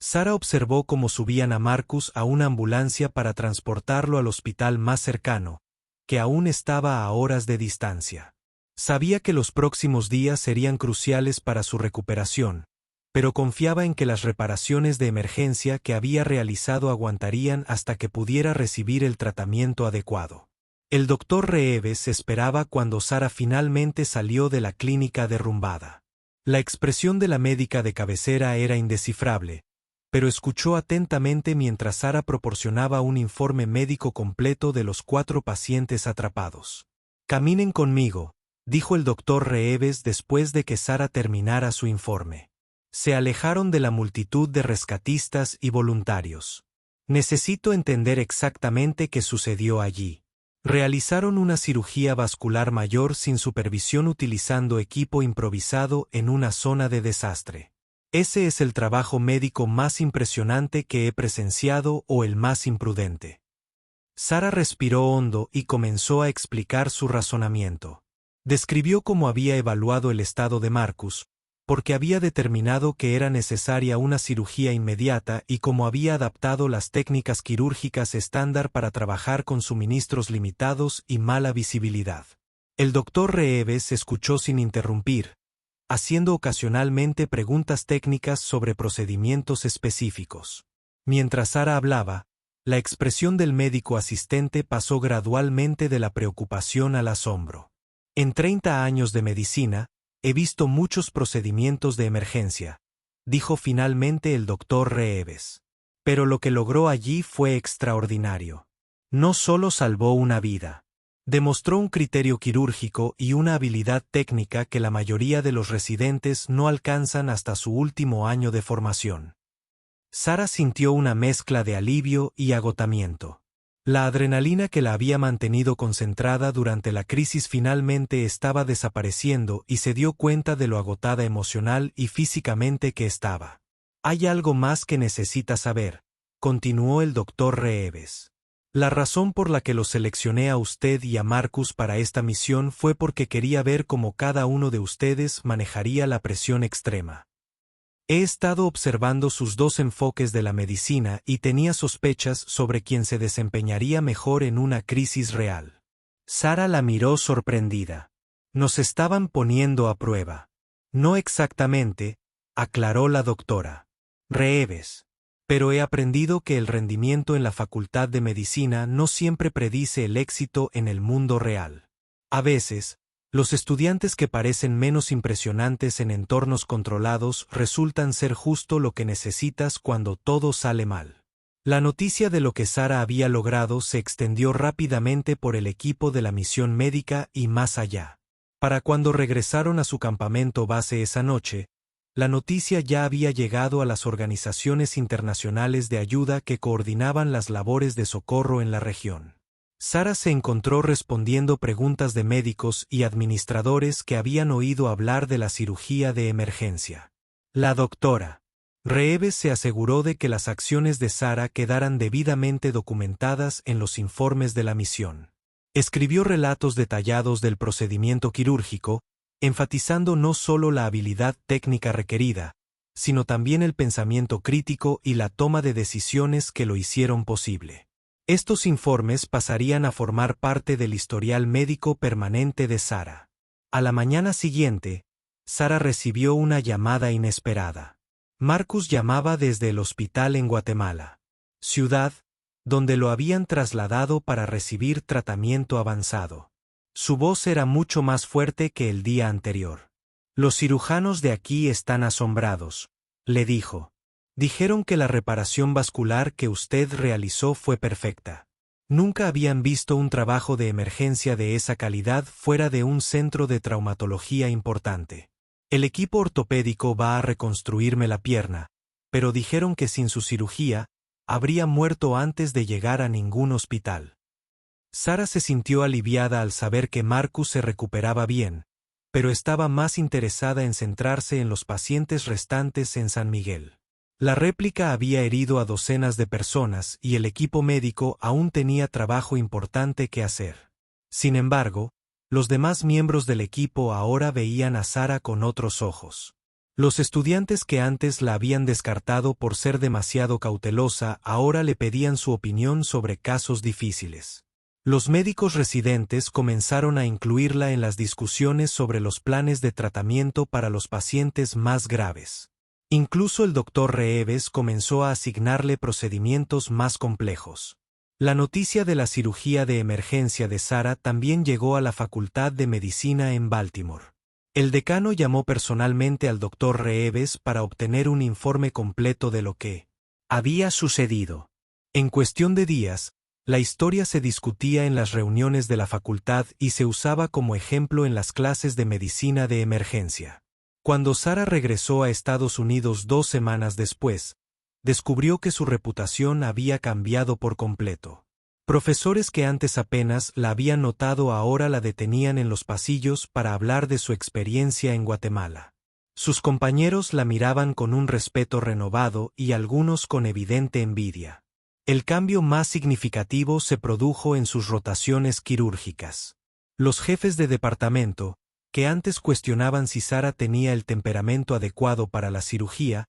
Sara observó cómo subían a Marcus a una ambulancia para transportarlo al hospital más cercano, que aún estaba a horas de distancia. Sabía que los próximos días serían cruciales para su recuperación, pero confiaba en que las reparaciones de emergencia que había realizado aguantarían hasta que pudiera recibir el tratamiento adecuado. El doctor Reeves esperaba cuando Sara finalmente salió de la clínica derrumbada. La expresión de la médica de cabecera era indescifrable, pero escuchó atentamente mientras Sara proporcionaba un informe médico completo de los 4 pacientes atrapados. «Caminen conmigo», dijo el doctor Reeves después de que Sara terminara su informe. Se alejaron de la multitud de rescatistas y voluntarios. «Necesito entender exactamente qué sucedió allí». Realizaron una cirugía vascular mayor sin supervisión utilizando equipo improvisado en una zona de desastre. Ese es el trabajo médico más impresionante que he presenciado o el más imprudente. Sara respiró hondo y comenzó a explicar su razonamiento. Describió cómo había evaluado el estado de Marcus, porque había determinado que era necesaria una cirugía inmediata y cómo había adaptado las técnicas quirúrgicas estándar para trabajar con suministros limitados y mala visibilidad. El doctor Reeves escuchó sin interrumpir, haciendo ocasionalmente preguntas técnicas sobre procedimientos específicos. Mientras Sara hablaba, la expresión del médico asistente pasó gradualmente de la preocupación al asombro. «En 30 años de medicina, he visto muchos procedimientos de emergencia», dijo finalmente el doctor Reeves. «Pero lo que logró allí fue extraordinario. No solo salvó una vida. Demostró un criterio quirúrgico y una habilidad técnica que la mayoría de los residentes no alcanzan hasta su último año de formación». Sara sintió una mezcla de alivio y agotamiento. La adrenalina que la había mantenido concentrada durante la crisis finalmente estaba desapareciendo y se dio cuenta de lo agotada emocional y físicamente que estaba. «Hay algo más que necesita saber», continuó el doctor Reeves. «La razón por la que los seleccioné a usted y a Marcus para esta misión fue porque quería ver cómo cada uno de ustedes manejaría la presión extrema. He estado observando sus 2 enfoques de la medicina y tenía sospechas sobre quién se desempeñaría mejor en una crisis real». Sara la miró sorprendida. «Nos estaban poniendo a prueba». «No exactamente», aclaró la doctora Reeves. «Pero he aprendido que el rendimiento en la Facultad de Medicina no siempre predice el éxito en el mundo real. A veces, los estudiantes que parecen menos impresionantes en entornos controlados resultan ser justo lo que necesitas cuando todo sale mal». La noticia de lo que Sara había logrado se extendió rápidamente por el equipo de la misión médica y más allá. Para cuando regresaron a su campamento base esa noche, la noticia ya había llegado a las organizaciones internacionales de ayuda que coordinaban las labores de socorro en la región. Sara se encontró respondiendo preguntas de médicos y administradores que habían oído hablar de la cirugía de emergencia. La doctora Reeves se aseguró de que las acciones de Sara quedaran debidamente documentadas en los informes de la misión. Escribió relatos detallados del procedimiento quirúrgico, enfatizando no solo la habilidad técnica requerida, sino también el pensamiento crítico y la toma de decisiones que lo hicieron posible. Estos informes pasarían a formar parte del historial médico permanente de Sara. A la mañana siguiente, Sara recibió una llamada inesperada. Marcus llamaba desde el hospital en Guatemala, ciudad donde lo habían trasladado para recibir tratamiento avanzado. Su voz era mucho más fuerte que el día anterior. «Los cirujanos de aquí están asombrados», le dijo. «Dijeron que la reparación vascular que usted realizó fue perfecta. Nunca habían visto un trabajo de emergencia de esa calidad fuera de un centro de traumatología importante. El equipo ortopédico va a reconstruirme la pierna, pero dijeron que sin su cirugía, habría muerto antes de llegar a ningún hospital. Sara se sintió aliviada al saber que Marcus se recuperaba bien, pero estaba más interesada en centrarse en los pacientes restantes en San Miguel. La réplica había herido a docenas de personas y el equipo médico aún tenía trabajo importante que hacer. Sin embargo, los demás miembros del equipo ahora veían a Sara con otros ojos. Los estudiantes que antes la habían descartado por ser demasiado cautelosa ahora le pedían su opinión sobre casos difíciles. Los médicos residentes comenzaron a incluirla en las discusiones sobre los planes de tratamiento para los pacientes más graves. Incluso el doctor Reeves comenzó a asignarle procedimientos más complejos. La noticia de la cirugía de emergencia de Sara también llegó a la Facultad de Medicina en Baltimore. El decano llamó personalmente al doctor Reeves para obtener un informe completo de lo que había sucedido. En cuestión de días, la historia se discutía en las reuniones de la facultad y se usaba como ejemplo en las clases de medicina de emergencia. Cuando Sara regresó a Estados Unidos 2 semanas después, descubrió que su reputación había cambiado por completo. Profesores que antes apenas la habían notado ahora la detenían en los pasillos para hablar de su experiencia en Guatemala. Sus compañeros la miraban con un respeto renovado y algunos con evidente envidia. El cambio más significativo se produjo en sus rotaciones quirúrgicas. Los jefes de departamento, que antes cuestionaban si Sara tenía el temperamento adecuado para la cirugía,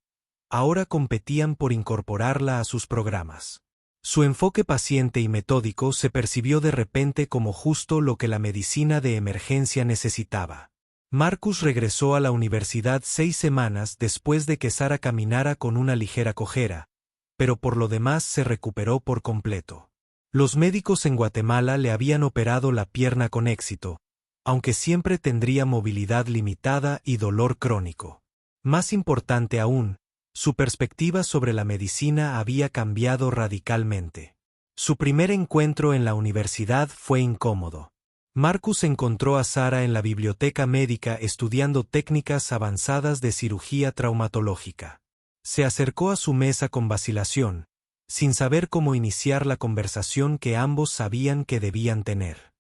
ahora competían por incorporarla a sus programas. Su enfoque paciente y metódico se percibió de repente como justo lo que la medicina de emergencia necesitaba. Marcus regresó a la universidad 6 semanas después de que Sara caminara con una ligera cojera, pero por lo demás se recuperó por completo. Los médicos en Guatemala le habían operado la pierna con éxito, aunque siempre tendría movilidad limitada y dolor crónico. Más importante aún, su perspectiva sobre la medicina había cambiado radicalmente. Su primer encuentro en la universidad fue incómodo. Marcus encontró a Sara en la biblioteca médica estudiando técnicas avanzadas de cirugía traumatológica. Se acercó a su mesa con vacilación, sin saber cómo iniciar la conversación que ambos sabían que debían tener.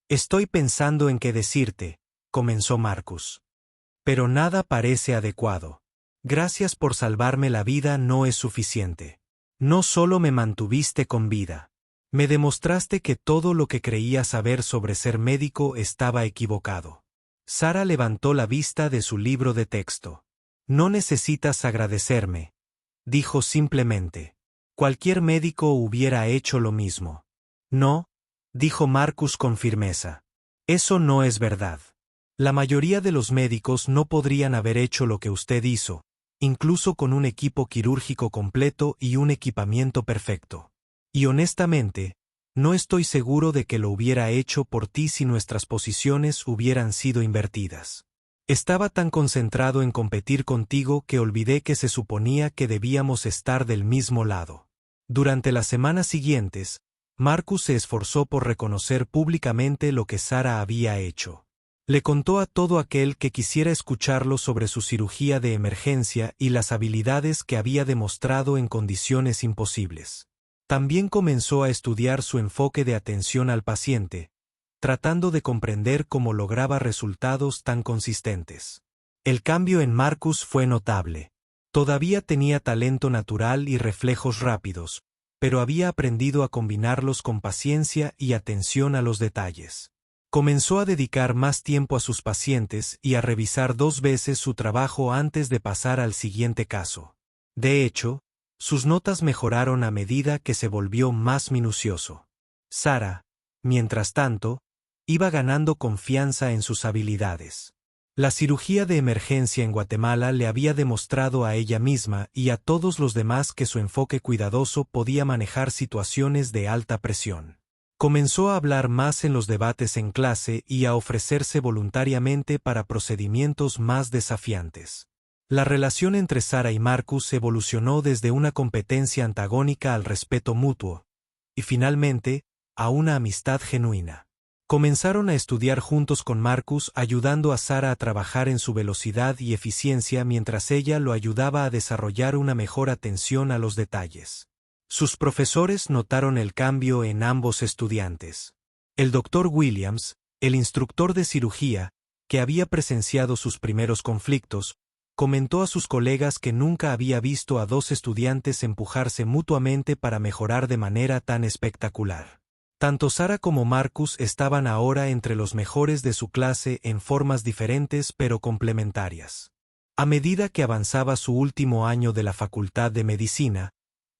Estoy pensando en qué decirte, comenzó Marcus. Pero nada parece adecuado. Gracias por salvarme la vida no es suficiente. No solo me mantuviste con vida. Me demostraste que todo lo que creía saber sobre ser médico estaba equivocado. Sara levantó la vista de su libro de texto. No necesitas agradecerme, dijo simplemente. Cualquier médico hubiera hecho lo mismo. No, dijo Marcus con firmeza. Eso no es verdad. La mayoría de los médicos no podrían haber hecho lo que usted hizo, incluso con un equipo quirúrgico completo y un equipamiento perfecto. Y honestamente, no estoy seguro de que lo hubiera hecho por ti si nuestras posiciones hubieran sido invertidas. Estaba tan concentrado en competir contigo que olvidé que se suponía que debíamos estar del mismo lado. Durante las semanas siguientes, Marcus se esforzó por reconocer públicamente lo que Sara había hecho. Le contó a todo aquel que quisiera escucharlo sobre su cirugía de emergencia y las habilidades que había demostrado en condiciones imposibles. También comenzó a estudiar su enfoque de atención al paciente, tratando de comprender cómo lograba resultados tan consistentes. El cambio en Marcus fue notable. Todavía tenía talento natural y reflejos rápidos, pero había aprendido a combinarlos con paciencia y atención a los detalles. Comenzó a dedicar más tiempo a sus pacientes y a revisar 2 veces su trabajo antes de pasar al siguiente caso. De hecho, sus notas mejoraron a medida que se volvió más minucioso. Sara, mientras tanto, iba ganando confianza en sus habilidades. La cirugía de emergencia en Guatemala le había demostrado a ella misma y a todos los demás que su enfoque cuidadoso podía manejar situaciones de alta presión. Comenzó a hablar más en los debates en clase y a ofrecerse voluntariamente para procedimientos más desafiantes. La relación entre Sara y Marcus evolucionó desde una competencia antagónica al respeto mutuo, y finalmente, a una amistad genuina. Comenzaron a estudiar juntos con Marcus, ayudando a Sara a trabajar en su velocidad y eficiencia mientras ella lo ayudaba a desarrollar una mejor atención a los detalles. Sus profesores notaron el cambio en ambos estudiantes. El Dr. Williams, el instructor de cirugía, que había presenciado sus primeros conflictos, comentó a sus colegas que nunca había visto a dos estudiantes empujarse mutuamente para mejorar de manera tan espectacular. Tanto Sara como Marcus estaban ahora entre los mejores de su clase en formas diferentes pero complementarias. A medida que avanzaba su último año de la Facultad de Medicina,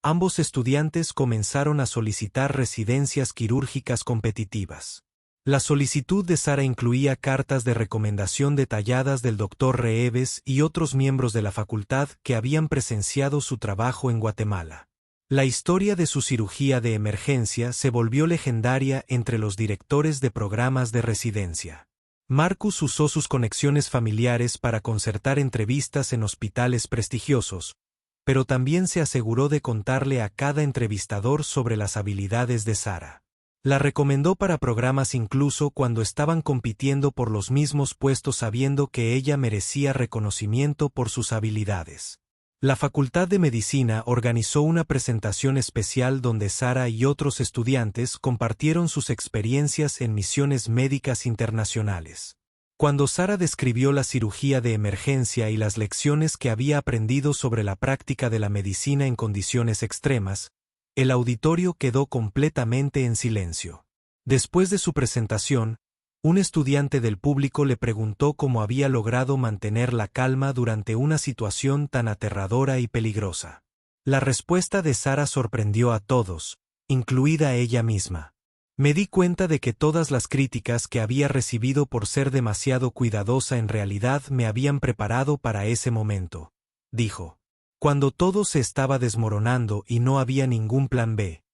ambos estudiantes comenzaron a solicitar residencias quirúrgicas competitivas. La solicitud de Sara incluía cartas de recomendación detalladas del Dr. Reeves y otros miembros de la facultad que habían presenciado su trabajo en Guatemala. La historia de su cirugía de emergencia se volvió legendaria entre los directores de programas de residencia. Marcus usó sus conexiones familiares para concertar entrevistas en hospitales prestigiosos, pero también se aseguró de contarle a cada entrevistador sobre las habilidades de Sara. La recomendó para programas incluso cuando estaban compitiendo por los mismos puestos, sabiendo que ella merecía reconocimiento por sus habilidades. La Facultad de Medicina organizó una presentación especial donde Sara y otros estudiantes compartieron sus experiencias en misiones médicas internacionales. Cuando Sara describió la cirugía de emergencia y las lecciones que había aprendido sobre la práctica de la medicina en condiciones extremas, el auditorio quedó completamente en silencio. Después de su presentación, un estudiante del público le preguntó cómo había logrado mantener la calma durante una situación tan aterradora y peligrosa. La respuesta de Sara sorprendió a todos, incluida ella misma. Me di cuenta de que todas las críticas que había recibido por ser demasiado cuidadosa en realidad me habían preparado para ese momento, dijo. Cuando todo se estaba desmoronando y no había ningún plan B.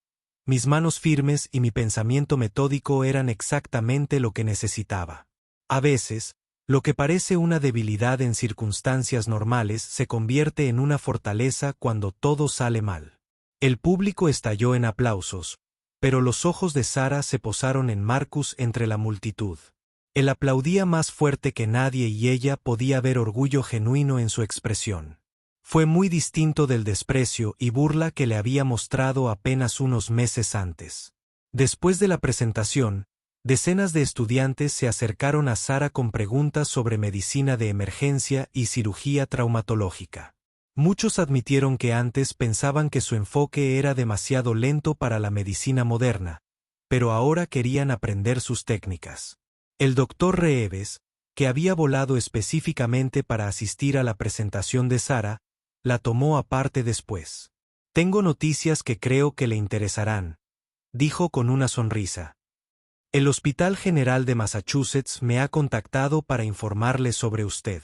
Mis manos firmes y mi pensamiento metódico eran exactamente lo que necesitaba. A veces, lo que parece una debilidad en circunstancias normales se convierte en una fortaleza cuando todo sale mal. El público estalló en aplausos, pero los ojos de Sara se posaron en Marcus entre la multitud. Él aplaudía más fuerte que nadie y ella podía ver orgullo genuino en su expresión. Fue muy distinto del desprecio y burla que le había mostrado apenas unos meses antes. Después de la presentación, decenas de estudiantes se acercaron a Sara con preguntas sobre medicina de emergencia y cirugía traumatológica. Muchos admitieron que antes pensaban que su enfoque era demasiado lento para la medicina moderna, pero ahora querían aprender sus técnicas. El Dr. Reeves, que había volado específicamente para asistir a la presentación de Sara, la tomó aparte después. Tengo noticias que creo que le interesarán, dijo con una sonrisa. El Hospital General de Massachusetts me ha contactado para informarle sobre usted.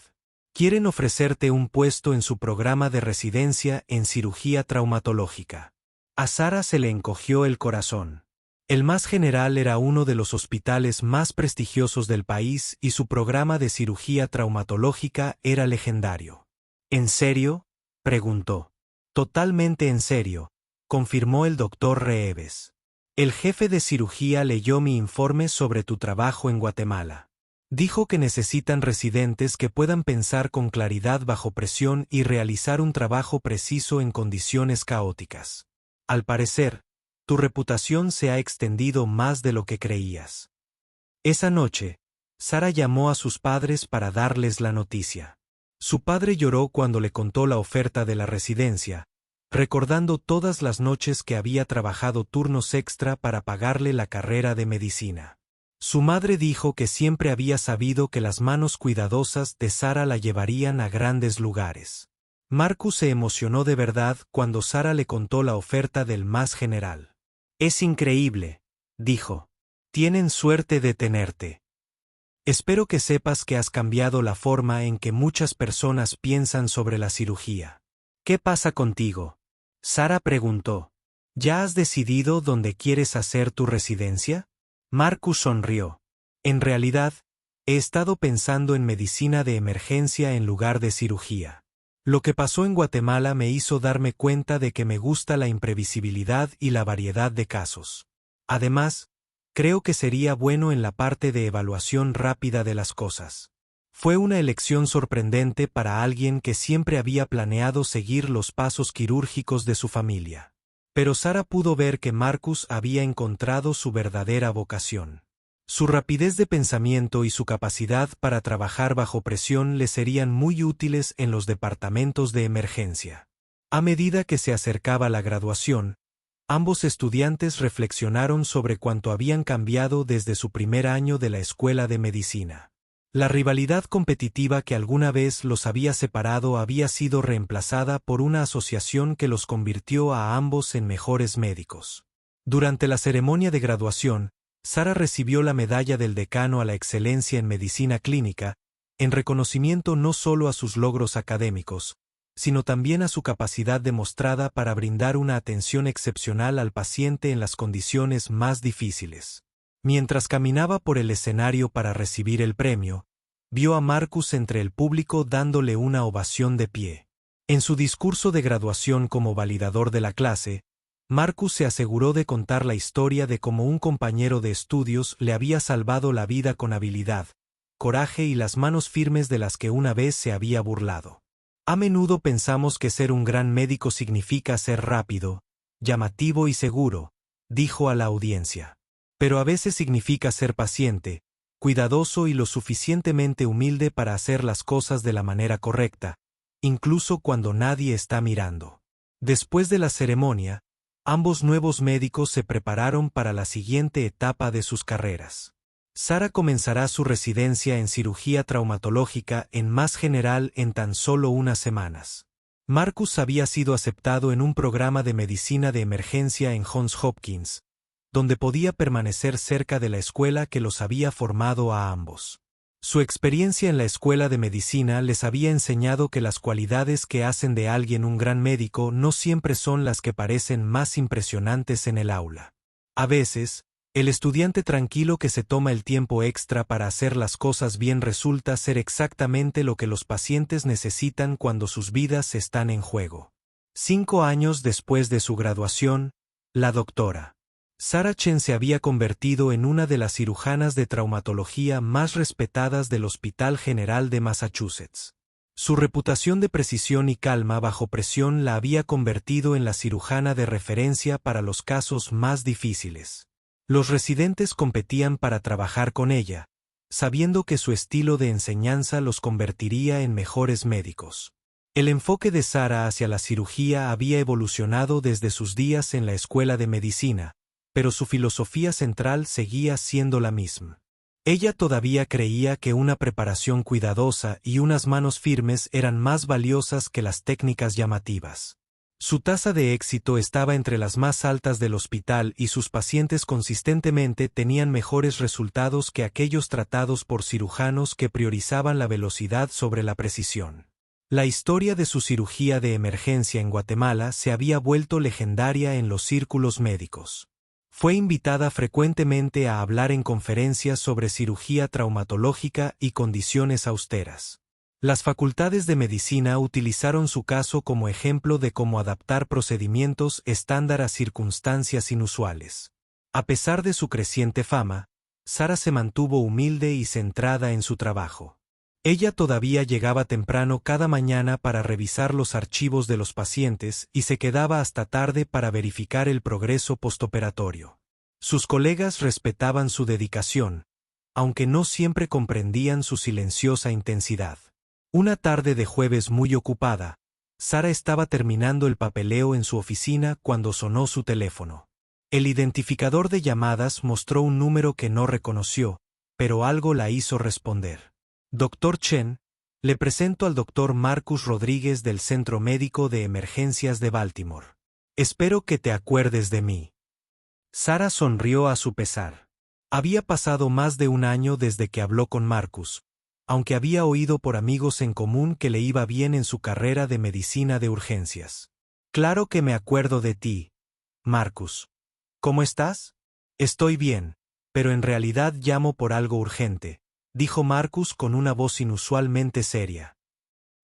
Quieren ofrecerte un puesto en su programa de residencia en cirugía traumatológica. A Sara se le encogió el corazón. El Mass General era uno de los hospitales más prestigiosos del país y su programa de cirugía traumatológica era legendario. ¿En serio?, preguntó. Totalmente en serio, confirmó el Dr. Reeves. El jefe de cirugía leyó mi informe sobre tu trabajo en Guatemala. Dijo que necesitan residentes que puedan pensar con claridad bajo presión y realizar un trabajo preciso en condiciones caóticas. Al parecer, tu reputación se ha extendido más de lo que creías. Esa noche, Sara llamó a sus padres para darles la noticia. Su padre lloró cuando le contó la oferta de la residencia, recordando todas las noches que había trabajado turnos extra para pagarle la carrera de medicina. Su madre dijo que siempre había sabido que las manos cuidadosas de Sara la llevarían a grandes lugares. Marcus se emocionó de verdad cuando Sara le contó la oferta del Mass General. Es increíble, dijo. Tienen suerte de tenerte. Espero que sepas que has cambiado la forma en que muchas personas piensan sobre la cirugía. ¿Qué pasa contigo?, Sara preguntó. ¿Ya has decidido dónde quieres hacer tu residencia? Marcus sonrió. En realidad, he estado pensando en medicina de emergencia en lugar de cirugía. Lo que pasó en Guatemala me hizo darme cuenta de que me gusta la imprevisibilidad y la variedad de casos. Además, creo que sería bueno en la parte de evaluación rápida de las cosas. Fue una elección sorprendente para alguien que siempre había planeado seguir los pasos quirúrgicos de su familia. Pero Sara pudo ver que Marcus había encontrado su verdadera vocación. Su rapidez de pensamiento y su capacidad para trabajar bajo presión le serían muy útiles en los departamentos de emergencia. A medida que se acercaba la graduación, ambos estudiantes reflexionaron sobre cuánto habían cambiado desde su primer año de la escuela de medicina. La rivalidad competitiva que alguna vez los había separado había sido reemplazada por una asociación que los convirtió a ambos en mejores médicos. Durante la ceremonia de graduación, Sara recibió la medalla del decano a la excelencia en medicina clínica, en reconocimiento no solo a sus logros académicos, sino también a su capacidad demostrada para brindar una atención excepcional al paciente en las condiciones más difíciles. Mientras caminaba por el escenario para recibir el premio, vio a Marcus entre el público dándole una ovación de pie. En su discurso de graduación como validador de la clase, Marcus se aseguró de contar la historia de cómo un compañero de estudios le había salvado la vida con habilidad, coraje y las manos firmes de las que una vez se había burlado. A menudo pensamos que ser un gran médico significa ser rápido, llamativo y seguro, dijo a la audiencia. Pero a veces significa ser paciente, cuidadoso y lo suficientemente humilde para hacer las cosas de la manera correcta, incluso cuando nadie está mirando. Después de la ceremonia, ambos nuevos médicos se prepararon para la siguiente etapa de sus carreras. Sara comenzará su residencia en cirugía traumatológica en Mass General en tan solo unas semanas. Marcus había sido aceptado en un programa de medicina de emergencia en Johns Hopkins, donde podía permanecer cerca de la escuela que los había formado a ambos. Su experiencia en la escuela de medicina les había enseñado que las cualidades que hacen de alguien un gran médico no siempre son las que parecen más impresionantes en el aula. A veces, el estudiante tranquilo que se toma el tiempo extra para hacer las cosas bien resulta ser exactamente lo que los pacientes necesitan cuando sus vidas están en juego. 5 años después de su graduación, la doctora Sara Chen se había convertido en una de las cirujanas de traumatología más respetadas del Hospital General de Massachusetts. Su reputación de precisión y calma bajo presión la había convertido en la cirujana de referencia para los casos más difíciles. Los residentes competían para trabajar con ella, sabiendo que su estilo de enseñanza los convertiría en mejores médicos. El enfoque de Sara hacia la cirugía había evolucionado desde sus días en la escuela de medicina, pero su filosofía central seguía siendo la misma. Ella todavía creía que una preparación cuidadosa y unas manos firmes eran más valiosas que las técnicas llamativas. Su tasa de éxito estaba entre las más altas del hospital y sus pacientes consistentemente tenían mejores resultados que aquellos tratados por cirujanos que priorizaban la velocidad sobre la precisión. La historia de su cirugía de emergencia en Guatemala se había vuelto legendaria en los círculos médicos. Fue invitada frecuentemente a hablar en conferencias sobre cirugía traumatológica y condiciones austeras. Las facultades de medicina utilizaron su caso como ejemplo de cómo adaptar procedimientos estándar a circunstancias inusuales. A pesar de su creciente fama, Sara se mantuvo humilde y centrada en su trabajo. Ella todavía llegaba temprano cada mañana para revisar los archivos de los pacientes y se quedaba hasta tarde para verificar el progreso postoperatorio. Sus colegas respetaban su dedicación, aunque no siempre comprendían su silenciosa intensidad. Una tarde de jueves muy ocupada, Sara estaba terminando el papeleo en su oficina cuando sonó su teléfono. El identificador de llamadas mostró un número que no reconoció, pero algo la hizo responder. Dr. Chen, le presento al Dr. Marcus Rodríguez del Centro Médico de Emergencias de Baltimore. Espero que te acuerdes de mí. Sara sonrió a su pesar. Había pasado más de un año desde que habló con Marcus, aunque había oído por amigos en común que le iba bien en su carrera de medicina de urgencias. Claro que me acuerdo de ti, Marcus. ¿Cómo estás? Estoy bien, pero en realidad llamo por algo urgente, dijo Marcus con una voz inusualmente seria.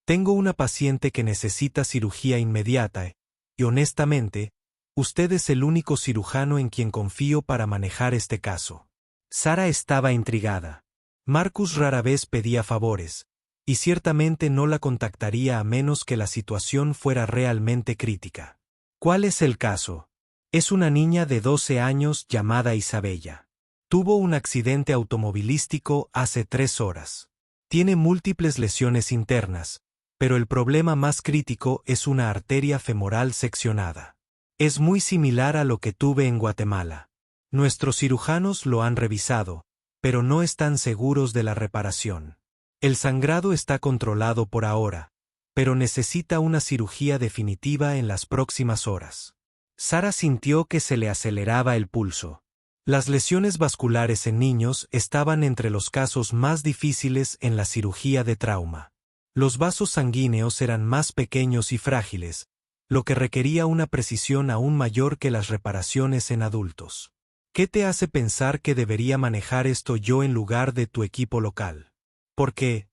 Tengo una paciente que necesita cirugía inmediata y honestamente, usted es el único cirujano en quien confío para manejar este caso. Sara estaba intrigada. Marcus rara vez pedía favores, y ciertamente no la contactaría a menos que la situación fuera realmente crítica. ¿Cuál es el caso? Es una niña de 12 años llamada Isabella. Tuvo un accidente automovilístico hace 3 horas. Tiene múltiples lesiones internas, pero el problema más crítico es una arteria femoral seccionada. Es muy similar a lo que tuve en Guatemala. Nuestros cirujanos lo han revisado, pero no están seguros de la reparación. El sangrado está controlado por ahora, pero necesita una cirugía definitiva en las próximas horas. Sara sintió que se le aceleraba el pulso. Las lesiones vasculares en niños estaban entre los casos más difíciles en la cirugía de trauma. Los vasos sanguíneos eran más pequeños y frágiles, lo que requería una precisión aún mayor que las reparaciones en adultos. ¿Qué te hace pensar que debería manejar esto yo en lugar de tu equipo local? Porque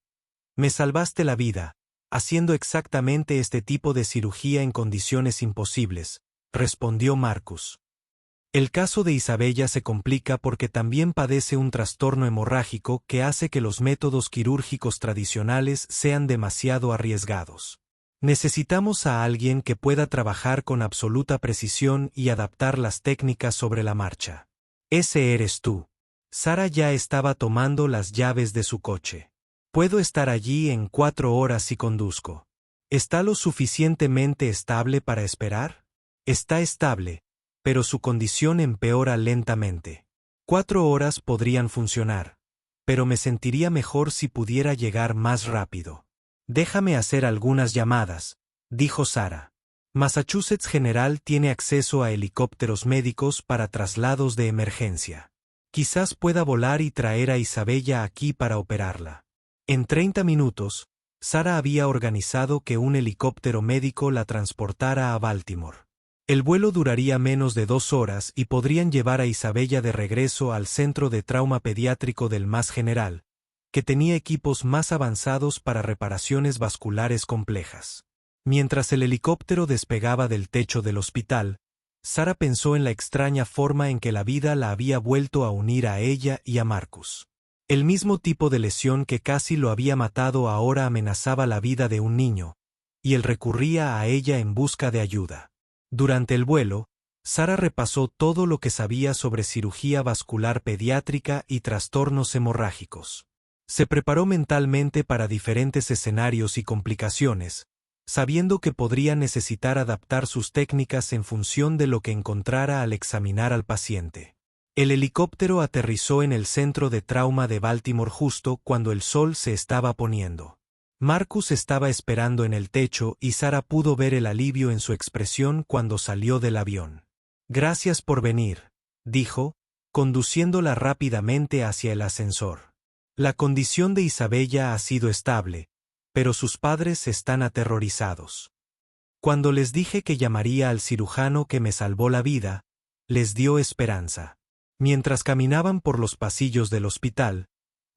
me salvaste la vida, haciendo exactamente este tipo de cirugía en condiciones imposibles, respondió Marcus. El caso de Isabella se complica porque también padece un trastorno hemorrágico que hace que los métodos quirúrgicos tradicionales sean demasiado arriesgados. Necesitamos a alguien que pueda trabajar con absoluta precisión y adaptar las técnicas sobre la marcha. Ese eres tú. Sara ya estaba tomando las llaves de su coche. Puedo estar allí en 4 horas si conduzco. ¿Está lo suficientemente estable para esperar? Está estable, pero su condición empeora lentamente. 4 horas podrían funcionar, pero me sentiría mejor si pudiera llegar más rápido. Déjame hacer algunas llamadas, dijo Sara. Massachusetts General tiene acceso a helicópteros médicos para traslados de emergencia. Quizás pueda volar y traer a Isabella aquí para operarla. En 30 minutos, Sara había organizado que un helicóptero médico la transportara a Baltimore. El vuelo duraría menos de 2 horas y podrían llevar a Isabella de regreso al Centro de Trauma Pediátrico del Mass General, que tenía equipos más avanzados para reparaciones vasculares complejas. Mientras el helicóptero despegaba del techo del hospital, Sara pensó en la extraña forma en que la vida la había vuelto a unir a ella y a Marcus. El mismo tipo de lesión que casi lo había matado ahora amenazaba la vida de un niño, y él recurría a ella en busca de ayuda. Durante el vuelo, Sara repasó todo lo que sabía sobre cirugía vascular pediátrica y trastornos hemorrágicos. Se preparó mentalmente para diferentes escenarios y complicaciones, sabiendo que podría necesitar adaptar sus técnicas en función de lo que encontrara al examinar al paciente. El helicóptero aterrizó en el centro de trauma de Baltimore justo cuando el sol se estaba poniendo. Marcus estaba esperando en el techo y Sara pudo ver el alivio en su expresión cuando salió del avión. Gracias por venir, dijo, conduciéndola rápidamente hacia el ascensor. La condición de Isabella ha sido estable, pero sus padres están aterrorizados. Cuando les dije que llamaría al cirujano que me salvó la vida, les dio esperanza. Mientras caminaban por los pasillos del hospital,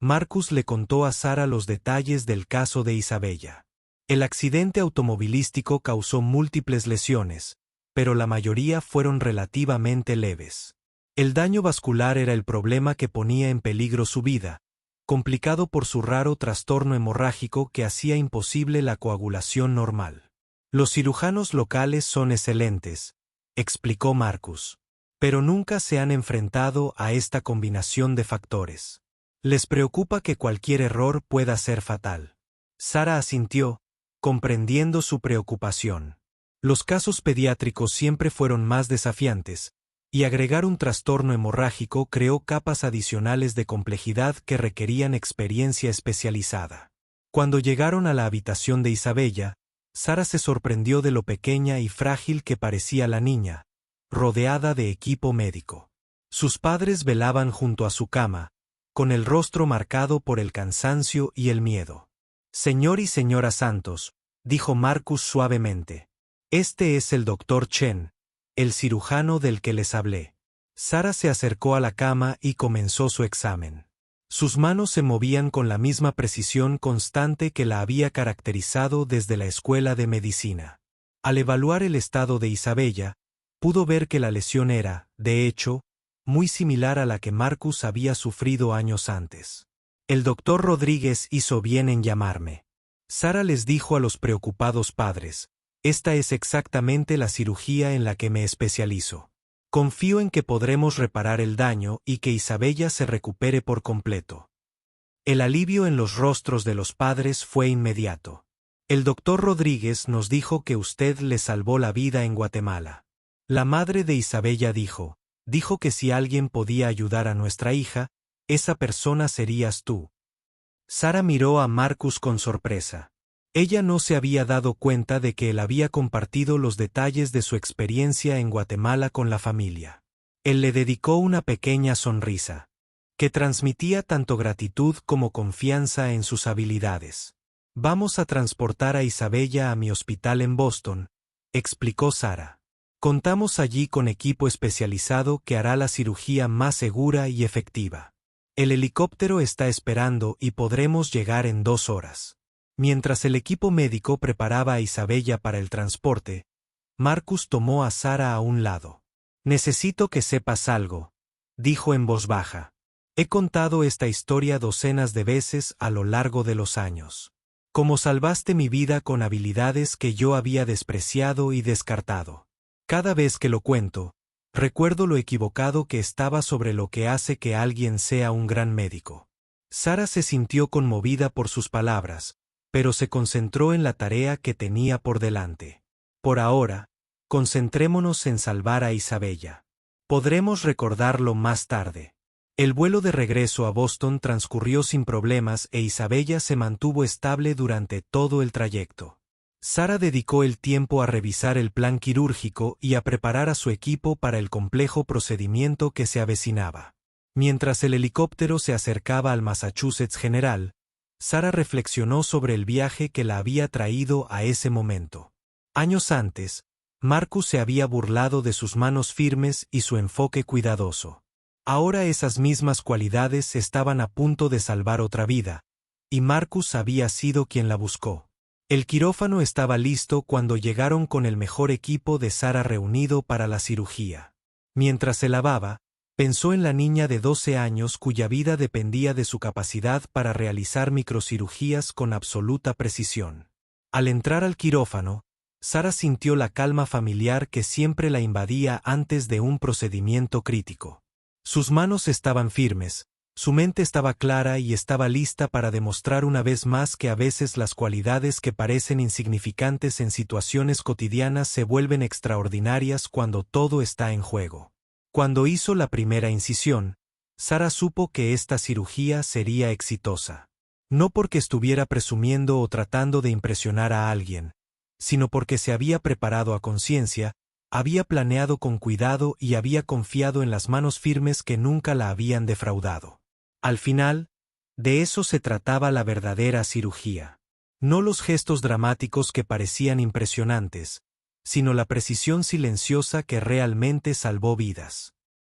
Marcus le contó a Sara los detalles del caso de Isabella. El accidente automovilístico causó múltiples lesiones, pero la mayoría fueron relativamente leves. El daño vascular era el problema que ponía en peligro su vida, complicado por su raro trastorno hemorrágico que hacía imposible la coagulación normal. Los cirujanos locales son excelentes, explicó Marcus, pero nunca se han enfrentado a esta combinación de factores. Les preocupa que cualquier error pueda ser fatal. Sara asintió, comprendiendo su preocupación. Los casos pediátricos siempre fueron más desafiantes, y agregar un trastorno hemorrágico creó capas adicionales de complejidad que requerían experiencia especializada. Cuando llegaron a la habitación de Isabella, Sara se sorprendió de lo pequeña y frágil que parecía la niña, rodeada de equipo médico. Sus padres velaban junto a su cama, con el rostro marcado por el cansancio y el miedo. Señor y señora Santos, dijo Marcus suavemente. Este es el doctor Chen, el cirujano del que les hablé. Sara se acercó a la cama y comenzó su examen. Sus manos se movían con la misma precisión constante que la había caracterizado desde la escuela de medicina. Al evaluar el estado de Isabella, pudo ver que la lesión era, de hecho, muy similar a la que Marcus había sufrido años antes. El doctor Rodríguez hizo bien en llamarme. Sara les dijo a los preocupados padres: esta es exactamente la cirugía en la que me especializo. Confío en que podremos reparar el daño y que Isabella se recupere por completo. El alivio en los rostros de los padres fue inmediato. El doctor Rodríguez nos dijo que usted le salvó la vida en Guatemala. La madre de Isabella dijo que si alguien podía ayudar a nuestra hija, esa persona serías tú. Sara miró a Marcus con sorpresa. Ella no se había dado cuenta de que él había compartido los detalles de su experiencia en Guatemala con la familia. Él le dedicó una pequeña sonrisa, que transmitía tanto gratitud como confianza en sus habilidades. Vamos a transportar a Isabella a mi hospital en Boston, explicó Sara. Contamos allí con equipo especializado que hará la cirugía más segura y efectiva. El helicóptero está esperando y podremos llegar en 2 horas. Mientras el equipo médico preparaba a Isabella para el transporte, Marcus tomó a Sara a un lado. Necesito que sepas algo, dijo en voz baja. He contado esta historia docenas de veces a lo largo de los años. Cómo salvaste mi vida con habilidades que yo había despreciado y descartado. Cada vez que lo cuento, recuerdo lo equivocado que estaba sobre lo que hace que alguien sea un gran médico. Sara se sintió conmovida por sus palabras, pero se concentró en la tarea que tenía por delante. Por ahora, concentrémonos en salvar a Isabella. Podremos recordarlo más tarde. El vuelo de regreso a Boston transcurrió sin problemas e Isabella se mantuvo estable durante todo el trayecto. Sara dedicó el tiempo a revisar el plan quirúrgico y a preparar a su equipo para el complejo procedimiento que se avecinaba. Mientras el helicóptero se acercaba al Massachusetts General, Sara reflexionó sobre el viaje que la había traído a ese momento. Años antes, Marcus se había burlado de sus manos firmes y su enfoque cuidadoso. Ahora esas mismas cualidades estaban a punto de salvar otra vida, y Marcus había sido quien la buscó. El quirófano estaba listo cuando llegaron con el mejor equipo de Sara reunido para la cirugía. Mientras se lavaba, pensó en la niña de 12 años cuya vida dependía de su capacidad para realizar microcirugías con absoluta precisión. Al entrar al quirófano, Sara sintió la calma familiar que siempre la invadía antes de un procedimiento crítico. Sus manos estaban firmes, su mente estaba clara y estaba lista para demostrar una vez más que a veces las cualidades que parecen insignificantes en situaciones cotidianas se vuelven extraordinarias cuando todo está en juego. Cuando hizo la primera incisión, Sara supo que esta cirugía sería exitosa. No porque estuviera presumiendo o tratando de impresionar a alguien, sino porque se había preparado a conciencia, había planeado con cuidado y había confiado en las manos firmes que nunca la habían defraudado. Al final, de eso se trataba la verdadera cirugía. No los gestos dramáticos que parecían impresionantes, sino la precisión silenciosa que realmente salvó vidas.